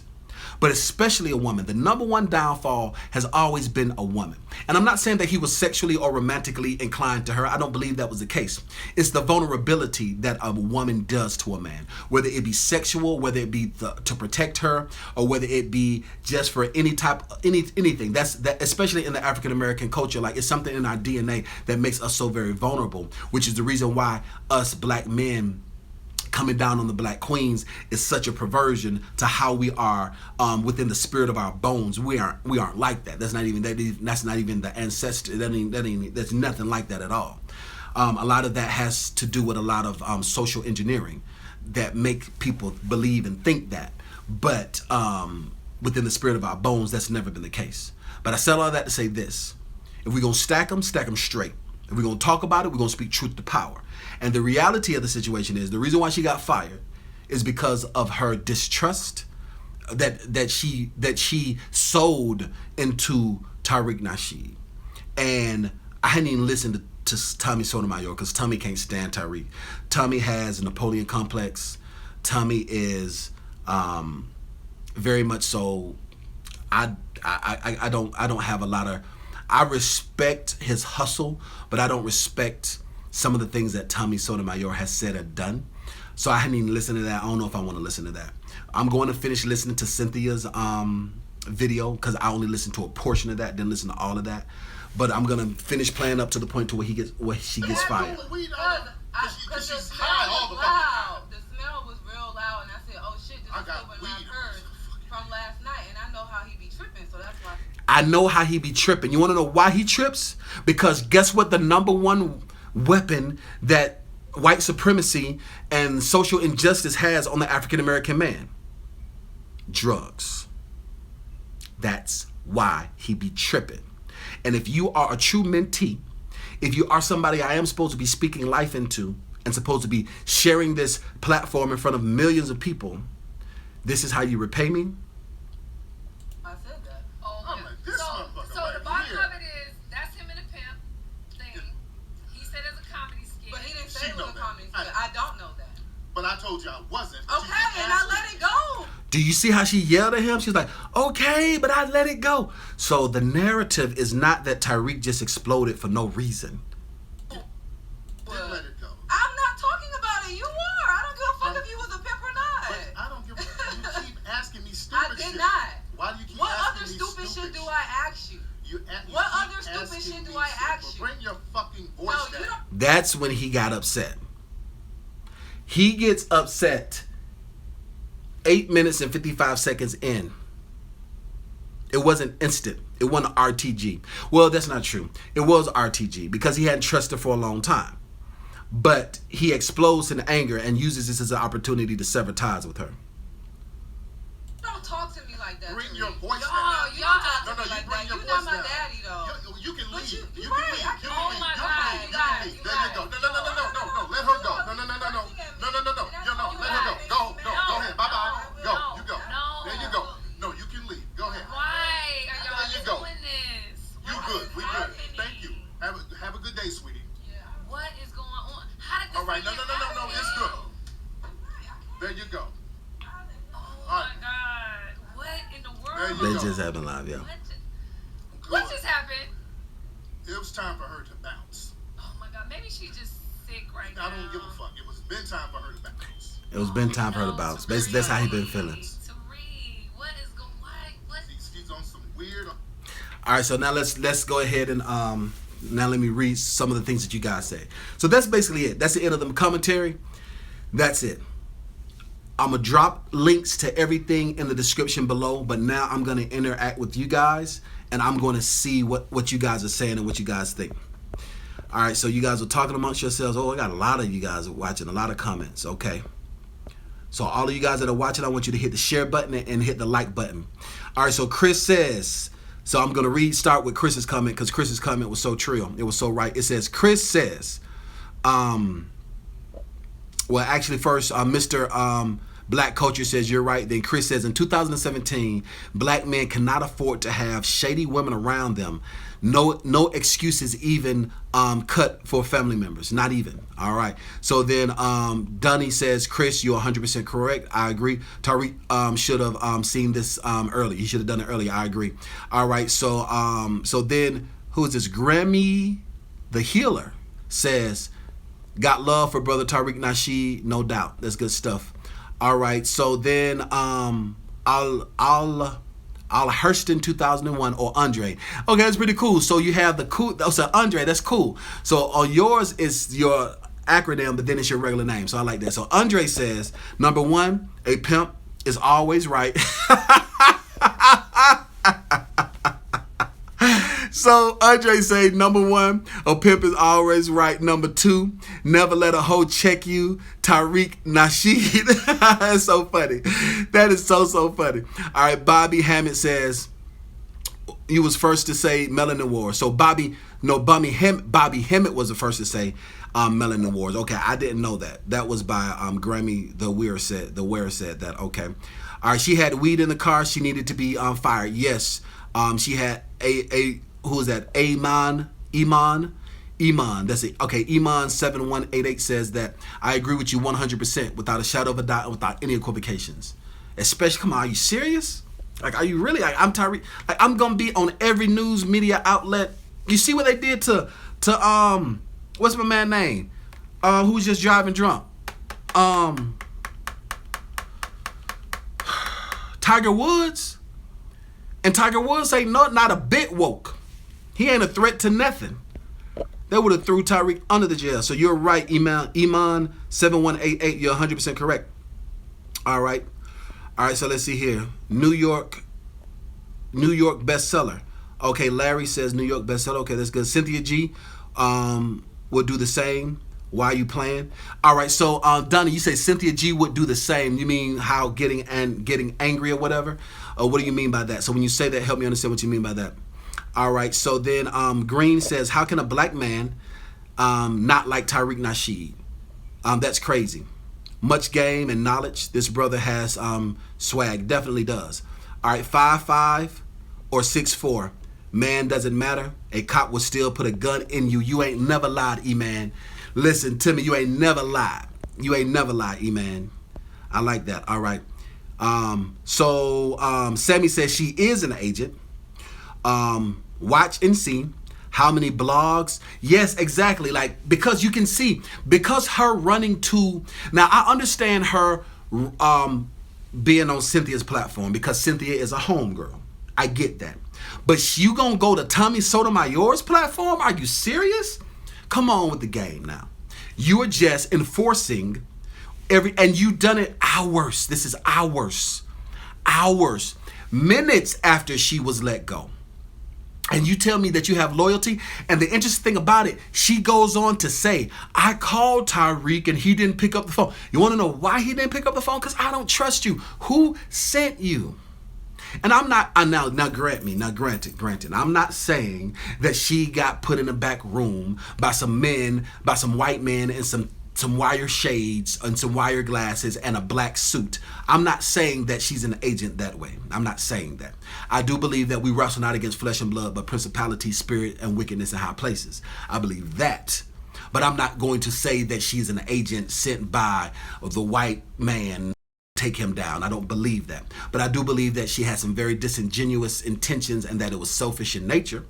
But especially a woman. The number one downfall has always been a woman. And I'm not saying that he was sexually or romantically inclined to her. I don't believe that was the case. It's the vulnerability that a woman does to a man, whether it be sexual, whether it be to protect her, or whether it be just for anything. That especially in the African American culture, like it's something in our DNA that makes us so very vulnerable, which is the reason why us black men coming down on the black queens is such a perversion to how we are within the spirit of our bones. We aren't like that. That's not even the ancestor. That's nothing like that at all. A lot of that has to do with a lot of social engineering that make people believe and think that. But within the spirit of our bones, that's never been the case. But I said all that to say this: if we're gonna stack them straight. If we're gonna talk about it, we're gonna speak truth to power. And the reality of the situation is, the reason why she got fired is because of her distrust that she sowed into Tariq Nasheed. And I hadn't even listened to Tommy Sotomayor because Tommy can't stand Tariq. Tommy has a Napoleon complex. Tommy is very much so. I don't have a lot of. I respect his hustle, but I don't respect some of the things that Tommy Sotomayor has said or done. So I hadn't even listened to that. I don't know if I want to listen to that. I'm going to finish listening to Cynthia's video because I only listened to a portion of that, didn't listen to all of that. But I'm going to finish playing up to the point to where she gets fired. Because the smell was loud. The smell was real loud, and I said, oh shit, this is something I've heard from last night, and I know how he be tripping, so that's why. I know how he be tripping. You want to know why he trips? Because guess what the number one weapon that white supremacy and social injustice has on the African American man? Drugs. That's why he be tripping. And if you are a true mentee, if you are somebody I am supposed to be speaking life into and supposed to be sharing this platform in front of millions of people, this is how you repay me. I said that. So the bottom of it is, that's him in a pimp. Do you see how she yelled at him? She's like, okay, but I let it go. So the narrative is not that Tireq just exploded for no reason. Didn't let it go. I'm not talking about it. You are. I don't give a fuck if you was a pimp or not. But I don't give a fuck. You keep asking me stupid I did shit. not. Why do you keep What asking other me stupid shit do shit? I ask you? You What keep other stupid asking shit do me I shit. ask you? Bring your fucking voice No, down. you don't. That's when he got upset. He gets upset 8 minutes and 55 seconds in. It wasn't instant. It wasn't RTG. Well, that's not true. It was RTG because he hadn't trusted her for a long time. But he explodes in anger and uses this as an opportunity to sever ties with her. Don't talk to me like that. Bring Tariq. your voice Y'all, down. you don't talk No, to me you like bring that. your You're voice not my down. daddy, though. You can But leave. you You right. can leave. I You can- can Oh leave. my You God, can leave. you guys, There you you guys. go. No. Let her go. No. No. Let her go. Go ahead. Bye. Go. You go. No. There you go. No, you can leave. Go ahead. Why are y'all There you go. doing this? You What good. is We good. happening? Thank you. Have a good day, sweetie. What is going on? How did this All right. No. even It's happen? good. There you go. Oh All my right. God. What in the world? There you They go. just happened live, yo. What just happened? It was time for her to bounce. Oh my God. Maybe she's just sick right now. I don't give a fuck. It was been time for her to bounce. It was been time for her to No, bounce. Tariq. Basically, that's how he been feeling. Tariq, what is going on? What? She's on some weird. All right, so now let's go ahead and now let me read some of the things that you guys say. So that's basically it. That's the end of the commentary. That's it. I'm gonna drop links to everything in the description below, but now I'm gonna interact with you guys and I'm gonna see what you guys are saying and what you guys think. All right, so you guys are talking amongst yourselves. Oh, I got a lot of you guys watching, a lot of comments. Okay. So all of you guys that are watching, I want you to hit the share button and hit the like button. All right, so Chris says, so I'm going to start with Chris's comment because Chris's comment was so true. It was so right. It says, Chris says, well, actually first, Mr. Black Culture says, you're right. Then Chris says, in 2017, black men cannot afford to have shady women around them. No excuses even cut for family members. Not even. All right. So then Dunny says, Chris, you're 100% correct. I agree. Tariq should have seen this early. He should have done it early. I agree. All right. So so then who is this? Grammy the Healer says, got love for brother Tariq Nasheed. No doubt. That's good stuff. All right. So then Al Hurston 2001 or Andre. Okay, that's pretty cool. So you have the cool. So Andre, that's cool. So yours is your acronym, but then it's your regular name. So I like that. So Andre says, number one, a pimp is always right. So Andre say, number one, a pimp is always right. Number two, never let a hoe check you. Tariq Nasheed. That's so funny. That is so funny. All right, Bobby Hammett says, you was first to say Melanin Wars. So Bobby Hammett was the first to say Melanin Wars. Okay, I didn't know that. That was by Grammy the Wearer said that. Okay. All right, she had weed in the car. She needed to be fired. Yes. She had who is that? Iman. That's it. Okay, Iman 7188 says that I agree with you 100% without a shadow of a doubt and without any equivocations. Especially, come on, are you serious? Like, are you really? Like, I'm Tariq. Like, I'm gonna be on every news media outlet. You see what they did to what's my man name? Who's just driving drunk? Tiger Woods. And Tiger Woods ain't not a bit woke. He ain't a threat to nothing. They would have threw Tariq under the jail. So you're right, Iman 7188. You're 100% correct. All right. So let's see here. New York bestseller. Okay, Larry says New York bestseller. Okay, that's good. Cynthia G would do the same. Why are you playing? All right, so Donnie, you say Cynthia G would do the same. You mean how getting angry or whatever? What do you mean by that? So when you say that, help me understand what you mean by that. All right, so then Green says, how can a black man not like Tariq Nasheed? That's crazy. Much game and knowledge. This brother has swag. Definitely does. All right, 5'5" or 6'4". Man, doesn't matter. A cop will still put a gun in you. You ain't never lied, E-Man. Listen to me. You ain't never lied. You ain't never lied, E-Man. I like that. All right. Sammy says she is an agent. Watch and see. How many blogs? Yes, exactly. Like, because you can see, because her running to, now I understand her being on Cynthia's platform because Cynthia is a homegirl. I get that. But you gonna go to Tommy Sotomayor's platform? Are you serious? Come on with the game now. You are just enforcing and you done it hours. This is hours. Minutes after she was let go. And you tell me that you have loyalty. And the interesting thing about it, she goes on to say, I called Tireq and he didn't pick up the phone. You want to know why he didn't pick up the phone? Because I don't trust you. Who sent you? And I'm not, granted, I'm not saying that she got put in a back room by some men, by some white men and some wire shades and some wire glasses and a black suit. I'm not saying that she's an agent that way. I'm not saying that. I do believe that we wrestle not against flesh and blood, but principality, spirit, and wickedness in high places. I believe that. But I'm not going to say that she's an agent sent by the white man to take him down. I don't believe that. But I do believe that she had some very disingenuous intentions and that it was selfish in nature.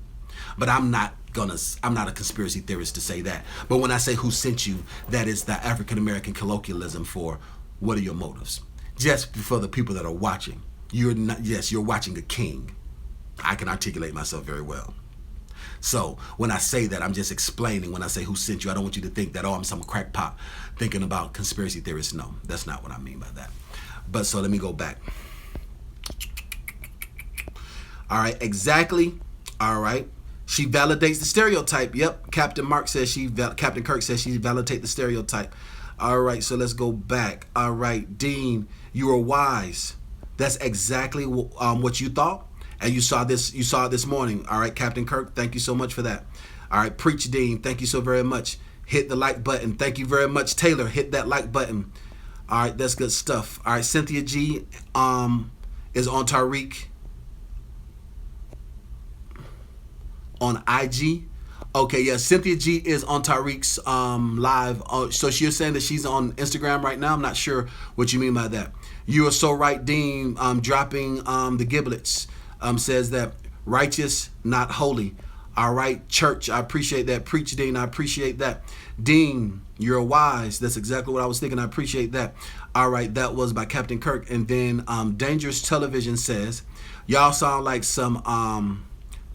But I'm not a conspiracy theorist to say that. But when I say who sent you, that is the African American colloquialism for what are your motives? Just for the people that are watching. You're watching a king. I can articulate myself very well. So when I say that, I'm just explaining when I say who sent you. I don't want you to think that, I'm some crackpot thinking about conspiracy theorists. No, that's not what I mean by that. But so let me go back. All right, exactly. All right. She validates the stereotype. Yep. Captain Kirk says she validates the stereotype. All right. So let's go back. All right. Dean, you are wise. That's exactly what you thought. And you saw it this morning. All right. Captain Kirk, thank you so much for that. All right. Preach Dean. Thank you so very much. Hit the like button. Thank you very much. Taylor, hit that like button. All right. That's good stuff. All right. Cynthia G is on Tariq. On IG. Okay, yeah, Cynthia G is on Tariq's live. So you're saying that she's on Instagram right now? I'm not sure what you mean by that. You are so right, Dean. Dropping the giblets says that righteous, not holy. All right, church, I appreciate that. Preach, Dean, I appreciate that. Dean, you're wise. That's exactly what I was thinking. I appreciate that. All right, that was by Captain Kirk. And then Dangerous Television says, y'all sound like some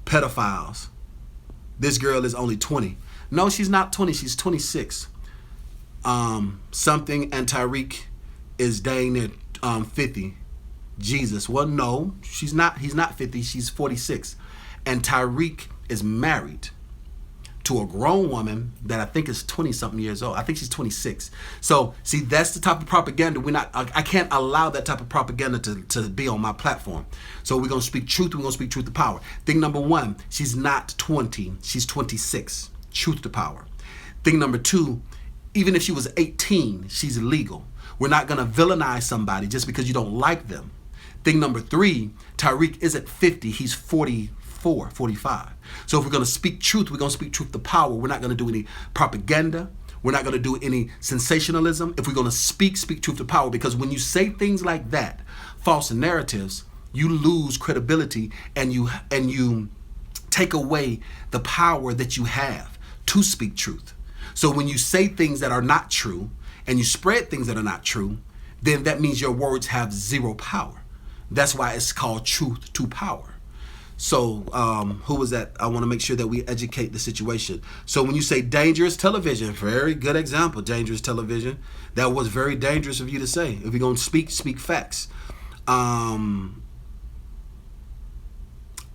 pedophiles. This girl is only 20. No, she's not 20. She's 26. Something and Tireq is dang near 50. Jesus. Well, no, she's not. He's not 50. She's 46. And Tireq is married to a grown woman that I think is 20-something years old. I think she's 26. So, see, that's the type of propaganda I can't allow that type of propaganda to be on my platform. So we're going to speak truth. We're going to speak truth to power. Thing number one, she's not 20. She's 26. Truth to power. Thing number two, even if she was 18, she's illegal. We're not going to villainize somebody just because you don't like them. Thing number three, Tireq isn't 50. He's 44, 45. So if we're going to speak truth, we're going to speak truth to power. We're not going to do any propaganda. We're not going to do any sensationalism. If we're going to speak truth to power, because when you say things like that, false narratives, you lose credibility and you take away the power that you have to speak truth. So when you say things that are not true and you spread things that are not true, then that means your words have zero power. That's why it's called truth to power. So who was that? I want to make sure that we educate the situation. So when you say dangerous television, very good example, dangerous television. That was very dangerous of you to say. If you're going to speak facts. All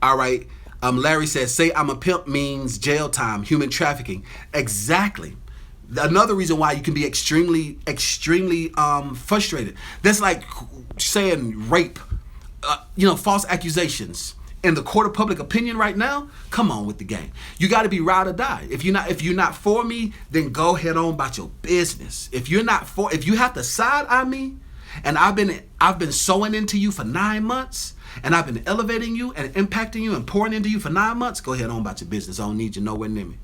right. Larry says, say I'm a pimp means jail time, human trafficking. Exactly. Another reason why you can be extremely frustrated. That's like saying rape, false accusations. In the court of public opinion right now, come on with the game. You got to be ride or die. If you're not for me, then go head on about your business. If you have to side on me, and I've been sowing into you for 9 months, and I've been elevating you and impacting you and pouring into you for 9 months, go ahead on about your business. I don't need you nowhere near me.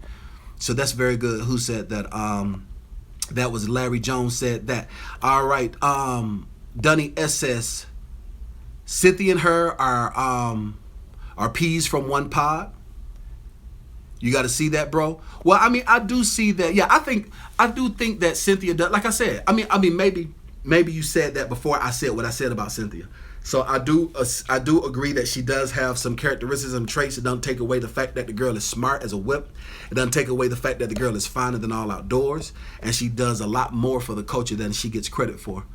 So that's very good. Who said that? That was Larry Jones said that. All right. Dunny S says, Cynthia and her are peas from one pod. You got to see that, bro. Well, I mean, I do see that. Yeah, I do think that Cynthia does. Like I said, I mean, maybe you said that before I said what I said about Cynthia. So I do agree that she does have some characteristics and traits that don't take away the fact that the girl is smart as a whip. It doesn't take away the fact that the girl is finer than all outdoors, and she does a lot more for the culture than she gets credit for.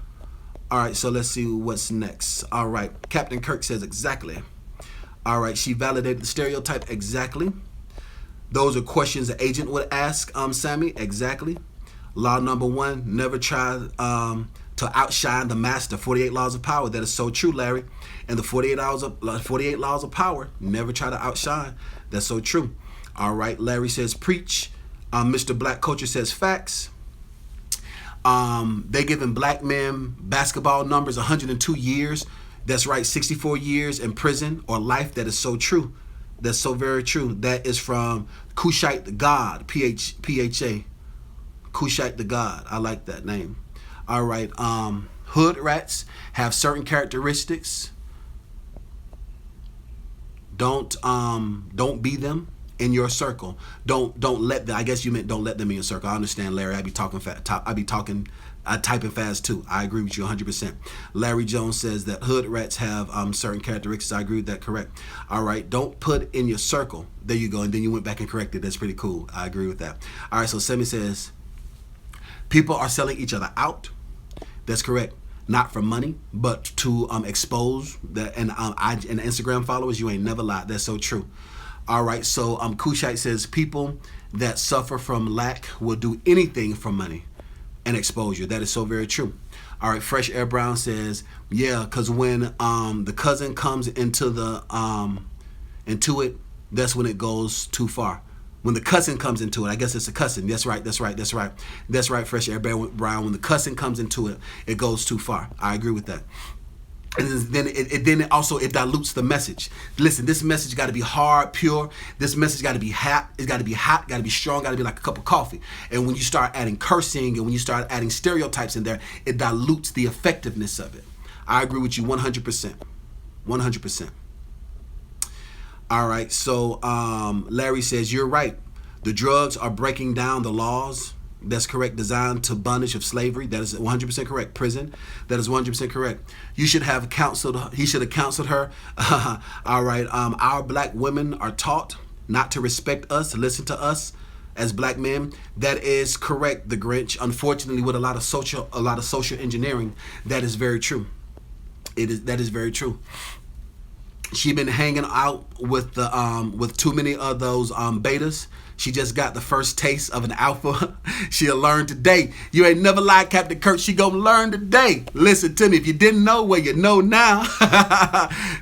All right, so let's see what's next. All right, Captain Kirk says exactly. All right, she validated the stereotype exactly. Those are questions the agent would ask Sammy. Exactly. Law number 1, never try to outshine the master. 48 laws of power. That is so true, Larry. And the 48 laws of power, never try to outshine. That's so true. All right, Larry says preach. Mr. Black Culture says facts. They giving black men basketball numbers 102 years. That's right, 64 years in prison or life. That is so true. That's so very true. That is from Kushite the God, PHA. Kushite the God. I like that name. All right. Hood rats have certain characteristics. Don't be them in your circle. Don't let them. I guess you meant don't let them in your circle. I understand, Larry. I typing fast too. I agree with you 100%. Larry Jones says that hood rats have certain characteristics. I agree with that. Correct. All right. Don't put in your circle. There you go. And then you went back and corrected. That's pretty cool. I agree with that. All right. So Semi says people are selling each other out. That's correct. Not for money, but to expose that. And Instagram followers, you ain't never lied. That's so true. All right. So Kushite says people that suffer from lack will do anything for money and exposure. That is so very true. All right, Fresh Air Brown says, yeah, because when the cousin comes into it, that's when it goes too far. When the cousin comes into it, I guess it's a cousin. That's right, Fresh Air Brown. When the cousin comes into it, it goes too far. I agree with that. And then it also dilutes the message. Listen, this message got to be hard, pure. This message got to be hot. It's got to be hot, got to be strong, got to be like a cup of coffee. And when you start adding cursing and when you start adding stereotypes in there, it dilutes the effectiveness of it. I agree with you 100%. 100%. All right, so Larry says, you're right. The drugs are breaking down the laws. That's correct. Designed to punish of slavery. That is 100% correct. Prison. That is 100% correct. You should have counseled. He should have counseled her. All right. Our black women are taught not to respect us, listen to us as black men. That is correct. The Grinch. Unfortunately, with a lot of social engineering, that is very true. That is very true. She been hanging out with with too many of those betas. She just got the first taste of an alpha. She'll learn today. You ain't never lied, Captain Kirk. She gonna learn today. Listen to me. If you didn't know, well, you know now.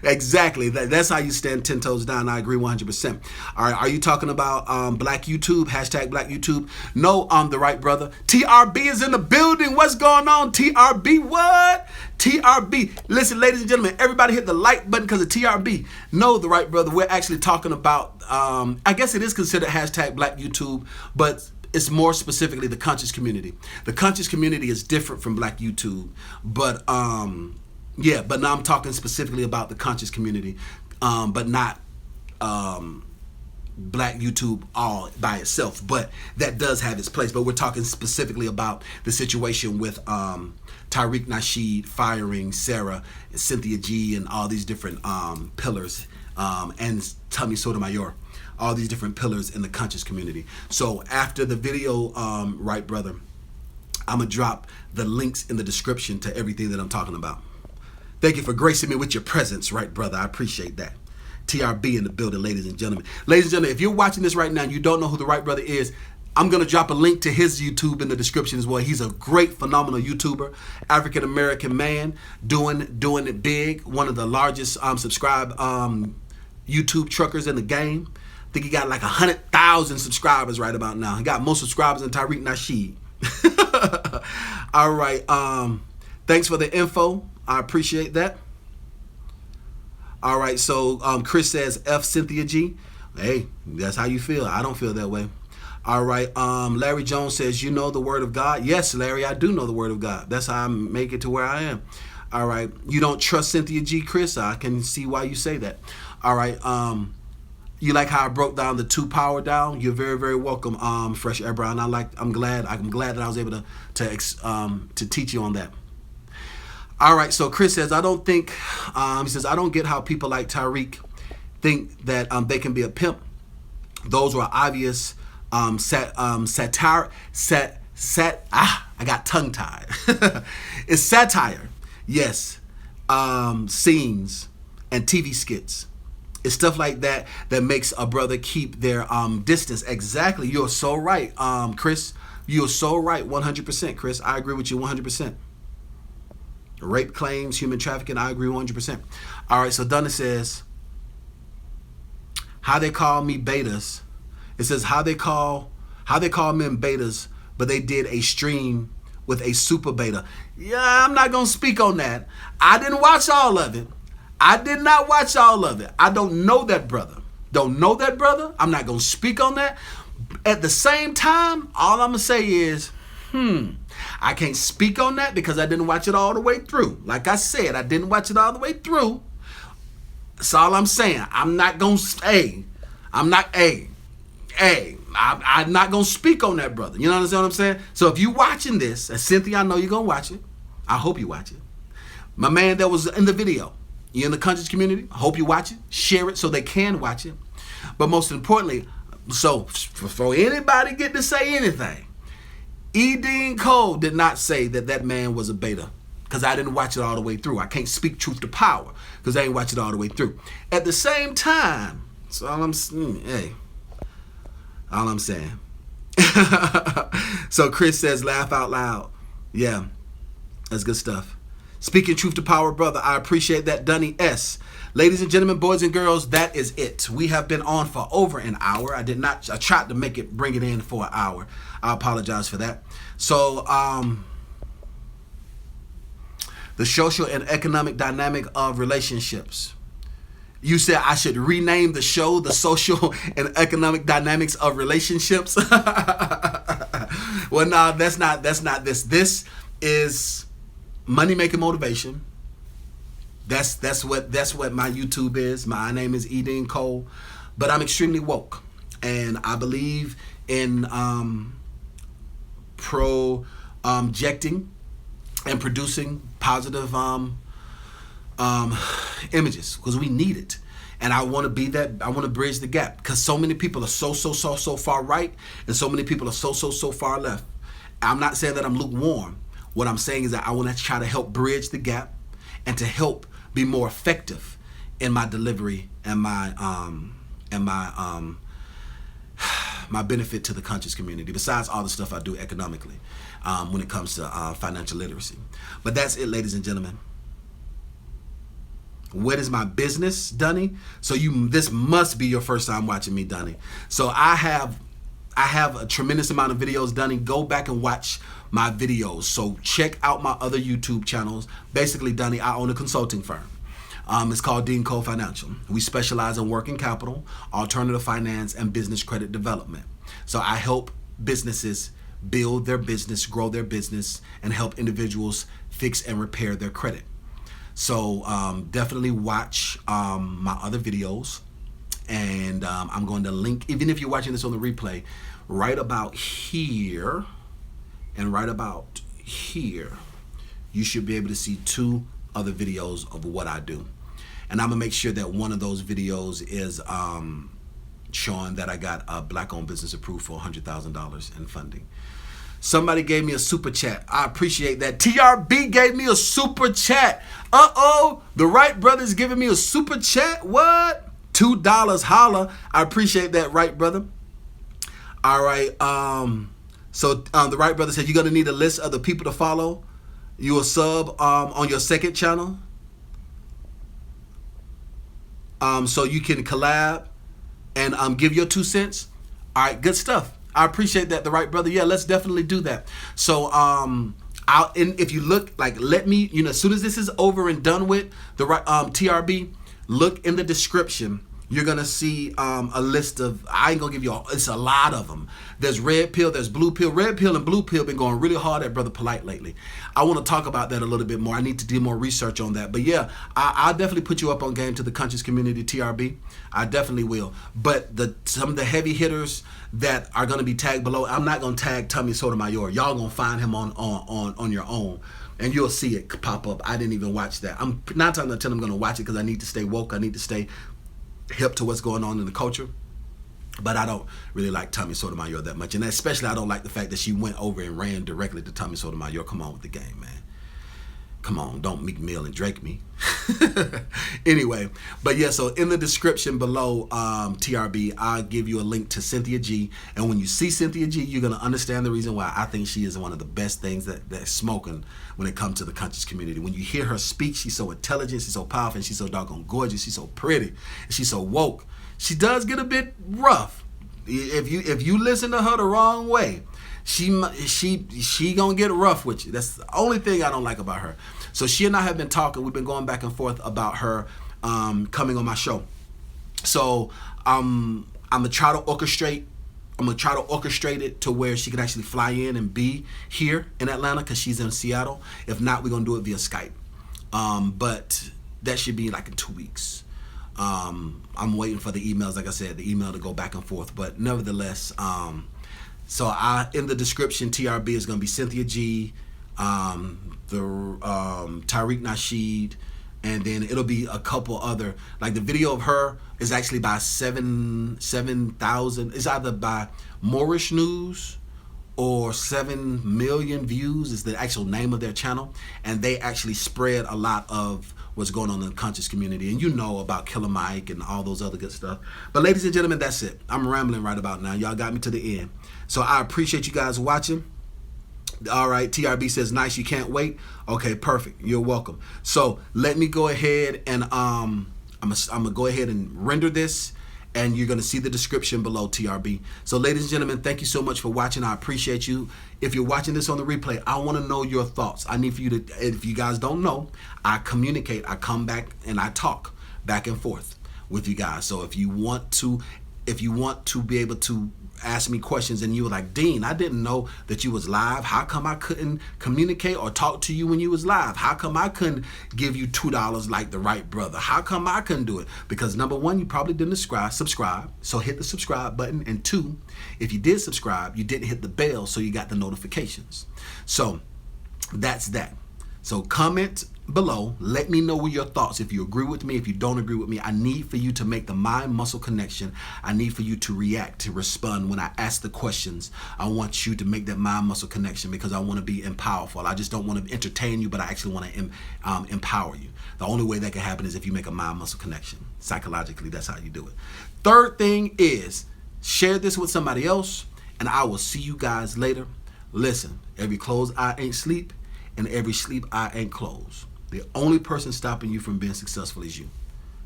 Exactly. That's how you stand 10 toes down. I agree 100%. All right. Are you talking about Black YouTube? Hashtag Black YouTube? No, the right brother. TRB is in the building. What's going on, TRB? What? TRB. Listen, ladies and gentlemen, everybody hit the like button because of TRB. No, the right brother. We're actually talking about, I guess it is considered hashtag Black YouTube, but it's more specifically the conscious community. The conscious community is different from Black YouTube, but yeah, but now I'm talking specifically about the conscious community, but not Black YouTube all by itself, but that does have its place. But we're talking specifically about the situation with Tariq Nasheed firing Sara and Cynthia G and all these different pillars, and Tommy Sotomayor, all these different pillars in the conscious community. So after the video, right brother, I'm gonna drop the links in the description to everything that I'm talking about. Thank you for gracing me with your presence, right brother. I appreciate that. TRB in the building, ladies and gentlemen. Ladies and gentlemen, if you're watching this right now and you don't know who the right brother is, I'm going to drop a link to his YouTube in the description as well. He's a great, phenomenal YouTuber, African-American man, doing it big. One of the largest subscribed YouTube truckers in the game. I think he got like 100,000 subscribers right about now. He got more subscribers than Tariq Nasheed. All right. Thanks for the info. I appreciate that. All right, so Chris says F Cynthia G. Hey, that's how you feel. I don't feel that way. All right, Larry Jones says, you know the word of God? Yes, Larry, I do know the word of God. That's how I make it to where I am. All right. You don't trust Cynthia G, Chris. I can see why you say that. All right. You like how I broke down the 2 power down? You're very, very welcome, Fresh Air Brown. I'm glad that I was able to teach you on that. All right, so Chris says, I don't think, he says, I don't get how people like Tariq think that they can be a pimp. Those were obvious I got tongue tied. It's satire, yes, scenes and TV skits. It's stuff like that that makes a brother keep their distance. Exactly, you're so right, Chris. You're so right, 100%, Chris. I agree with you 100%. Rape claims, human trafficking, I agree 100%. All right, so Donna says, how they call me betas. It says how they call men betas, but they did a stream with a super beta. Yeah, I'm not gonna speak on that. I didn't watch all of it. I did not watch all of it. I don't know that brother. Don't know that brother. I'm not gonna speak on that. At the same time, all I'm gonna say is, I can't speak on that because I didn't watch it all the way through. Like I said, I didn't watch it all the way through. That's all I'm saying. I'm not gonna I'm not gonna speak on that brother. You know what I'm saying? So if you watching this, and Cynthia, I know you're gonna watch it. I hope you watch it. My man that was in the video, you're in the conscious community. I hope you watch it. Share it so they can watch it. But most importantly, so before anybody get to say anything, E.DeanCole did not say that man was a beta, because I didn't watch it all the way through. I can't speak truth to power because I ain't watch it all the way through. At the same time, so all I'm saying. So Chris says, laugh out loud. Yeah, that's good stuff. Speaking truth to power, brother, I appreciate that, Dunny S. Ladies and gentlemen, boys and girls, that is it. We have been on for over an hour. I tried to bring it in for an hour. I apologize for that. So, the social and economic dynamic of relationships. You said I should rename the show The Social and Economic Dynamics of Relationships. Well, no, that's not this. This is money making motivation. That's what my YouTube is. My name is E.DeanCole, but I'm extremely woke, and I believe in projecting and producing positive images, because we need it. And I want to be that. I want to bridge the gap, because so many people are so far right, and so many people are so far left. I'm not saying that I'm lukewarm. What I'm saying is that I want to try to help bridge the gap and to help be more effective in my delivery and my my benefit to the conscious community, besides all the stuff I do economically when it comes to financial literacy. But that's it, ladies and gentlemen. What is my business, Dunny? So this must be your first time watching me, Dunny. So I have a tremendous amount of videos, Dunny. Go back and watch my videos. So check out my other YouTube channels. Basically, Dunny, I own a consulting firm. It's called E.DeanCole Financial. We specialize in working capital, alternative finance, and business credit development. So I help businesses build their business, grow their business, and help individuals fix and repair their credit. So definitely watch my other videos, and I'm going to link, even if you're watching this on the replay, right about here and right about here, you should be able to see 2 other videos of what I do. And I'm gonna make sure that one of those videos is showing that I got a black-owned business approved for $100,000 in funding. Somebody gave me a super chat. I appreciate that. TRB gave me a super chat. The Wright brothers giving me a super chat. What? $2, holla. I appreciate that, Wright brother. All right. So the Wright brother said you're gonna need a list of the people to follow. You a sub on your second channel, so you can collab and give your 2 cents. All right, good stuff. I appreciate that, the Right brother. Yeah, let's definitely do that. So if you look, like, let me, as soon as this is over and done with, the right TRB, look in the description. You're going to see a list of, I ain't going to give you all, it's a lot of them. There's red pill, there's blue pill. Red pill and blue pill been going really hard at Brother Polite lately. I want to talk about that a little bit more. I need to do more research on that. But yeah, I'll definitely put you up on game to the conscious community, TRB. I definitely will. But some of the heavy hitters that are going to be tagged below, I'm not going to tag Tommy Sotomayor. Y'all going to find him on your own. And you'll see it pop up. I didn't even watch that. I'm not telling I'm going to watch it because I need to stay woke. I need to stay hip to what's going on in the culture. But I don't really like Tommy Sotomayor that much. And especially I don't like the fact that she went over and ran directly to Tommy Sotomayor. Come on with the game, man. Come on, don't Meek Mill and Drake me. Anyway, but yeah, so in the description below, TRB, I'll give you a link to Cynthia G. And when you see Cynthia G, you're going to understand the reason why I think she is one of the best things that's smoking when it comes to the conscious community. When you hear her speak, she's so intelligent, she's so powerful, and she's so doggone gorgeous, she's so pretty, and she's so woke. She does get a bit rough. If you listen to her the wrong way, she gonna get rough with you. That's the only thing I don't like about her. So she and I have been talking. We've been going back and forth about her coming on my show. So I'm gonna try to orchestrate. I'm gonna try to orchestrate it to where she can actually fly in and be here in Atlanta because she's in Seattle. If not, we're gonna do it via Skype. But that should be like in 2 weeks. I'm waiting for the emails, like I said, the email to go back and forth. But nevertheless, so in the description, TRB is going to be Cynthia G, the Tariq Nasheed, and then it'll be a couple other, like the video of her is actually by 7,000. It's either by Moorish News or 7 million views is the actual name of their channel, and they actually spread a lot of what's going on in the conscious community, and you know about Killer Mike and all those other good stuff. But ladies and gentlemen, that's it. I'm rambling right about now. Y'all got me to the end. So I appreciate you guys watching. All right, TRB says, nice, you can't wait. Okay, perfect. You're welcome. So let me go ahead and I'm gonna go ahead and render this, and you're gonna see the description below, TRB. So ladies and gentlemen, thank you so much for watching. I appreciate you. If you're watching this on the replay, I want to know your thoughts. I need for you to, if you guys don't know, I communicate, I come back and I talk back and forth with you guys. So if you want to be able to ask me questions and you were like, Dean, I didn't know that you was live. How come I couldn't communicate or talk to you when you was live? How come I couldn't give you $2 like the right brother? How come I couldn't do it? Because number one, you probably didn't subscribe. So hit the subscribe button. And two, if you did subscribe, you didn't hit the bell, so you got the notifications. So that's that. So comment below, let me know what your thoughts. If you agree with me, if you don't agree with me, I need for you to make the mind-muscle connection. I need for you to react, to respond when I ask the questions. I want you to make that mind-muscle connection because I want to be powerful. I just don't want to entertain you, but I actually want to empower you. The only way that can happen is if you make a mind-muscle connection. Psychologically, that's how you do it. Third thing is share this with somebody else, and I will see you guys later. Listen, every closed eye ain't sleep, and every sleep eye ain't closed. The only person stopping you from being successful is you.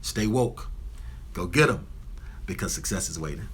Stay woke. Go get them, because success is waiting.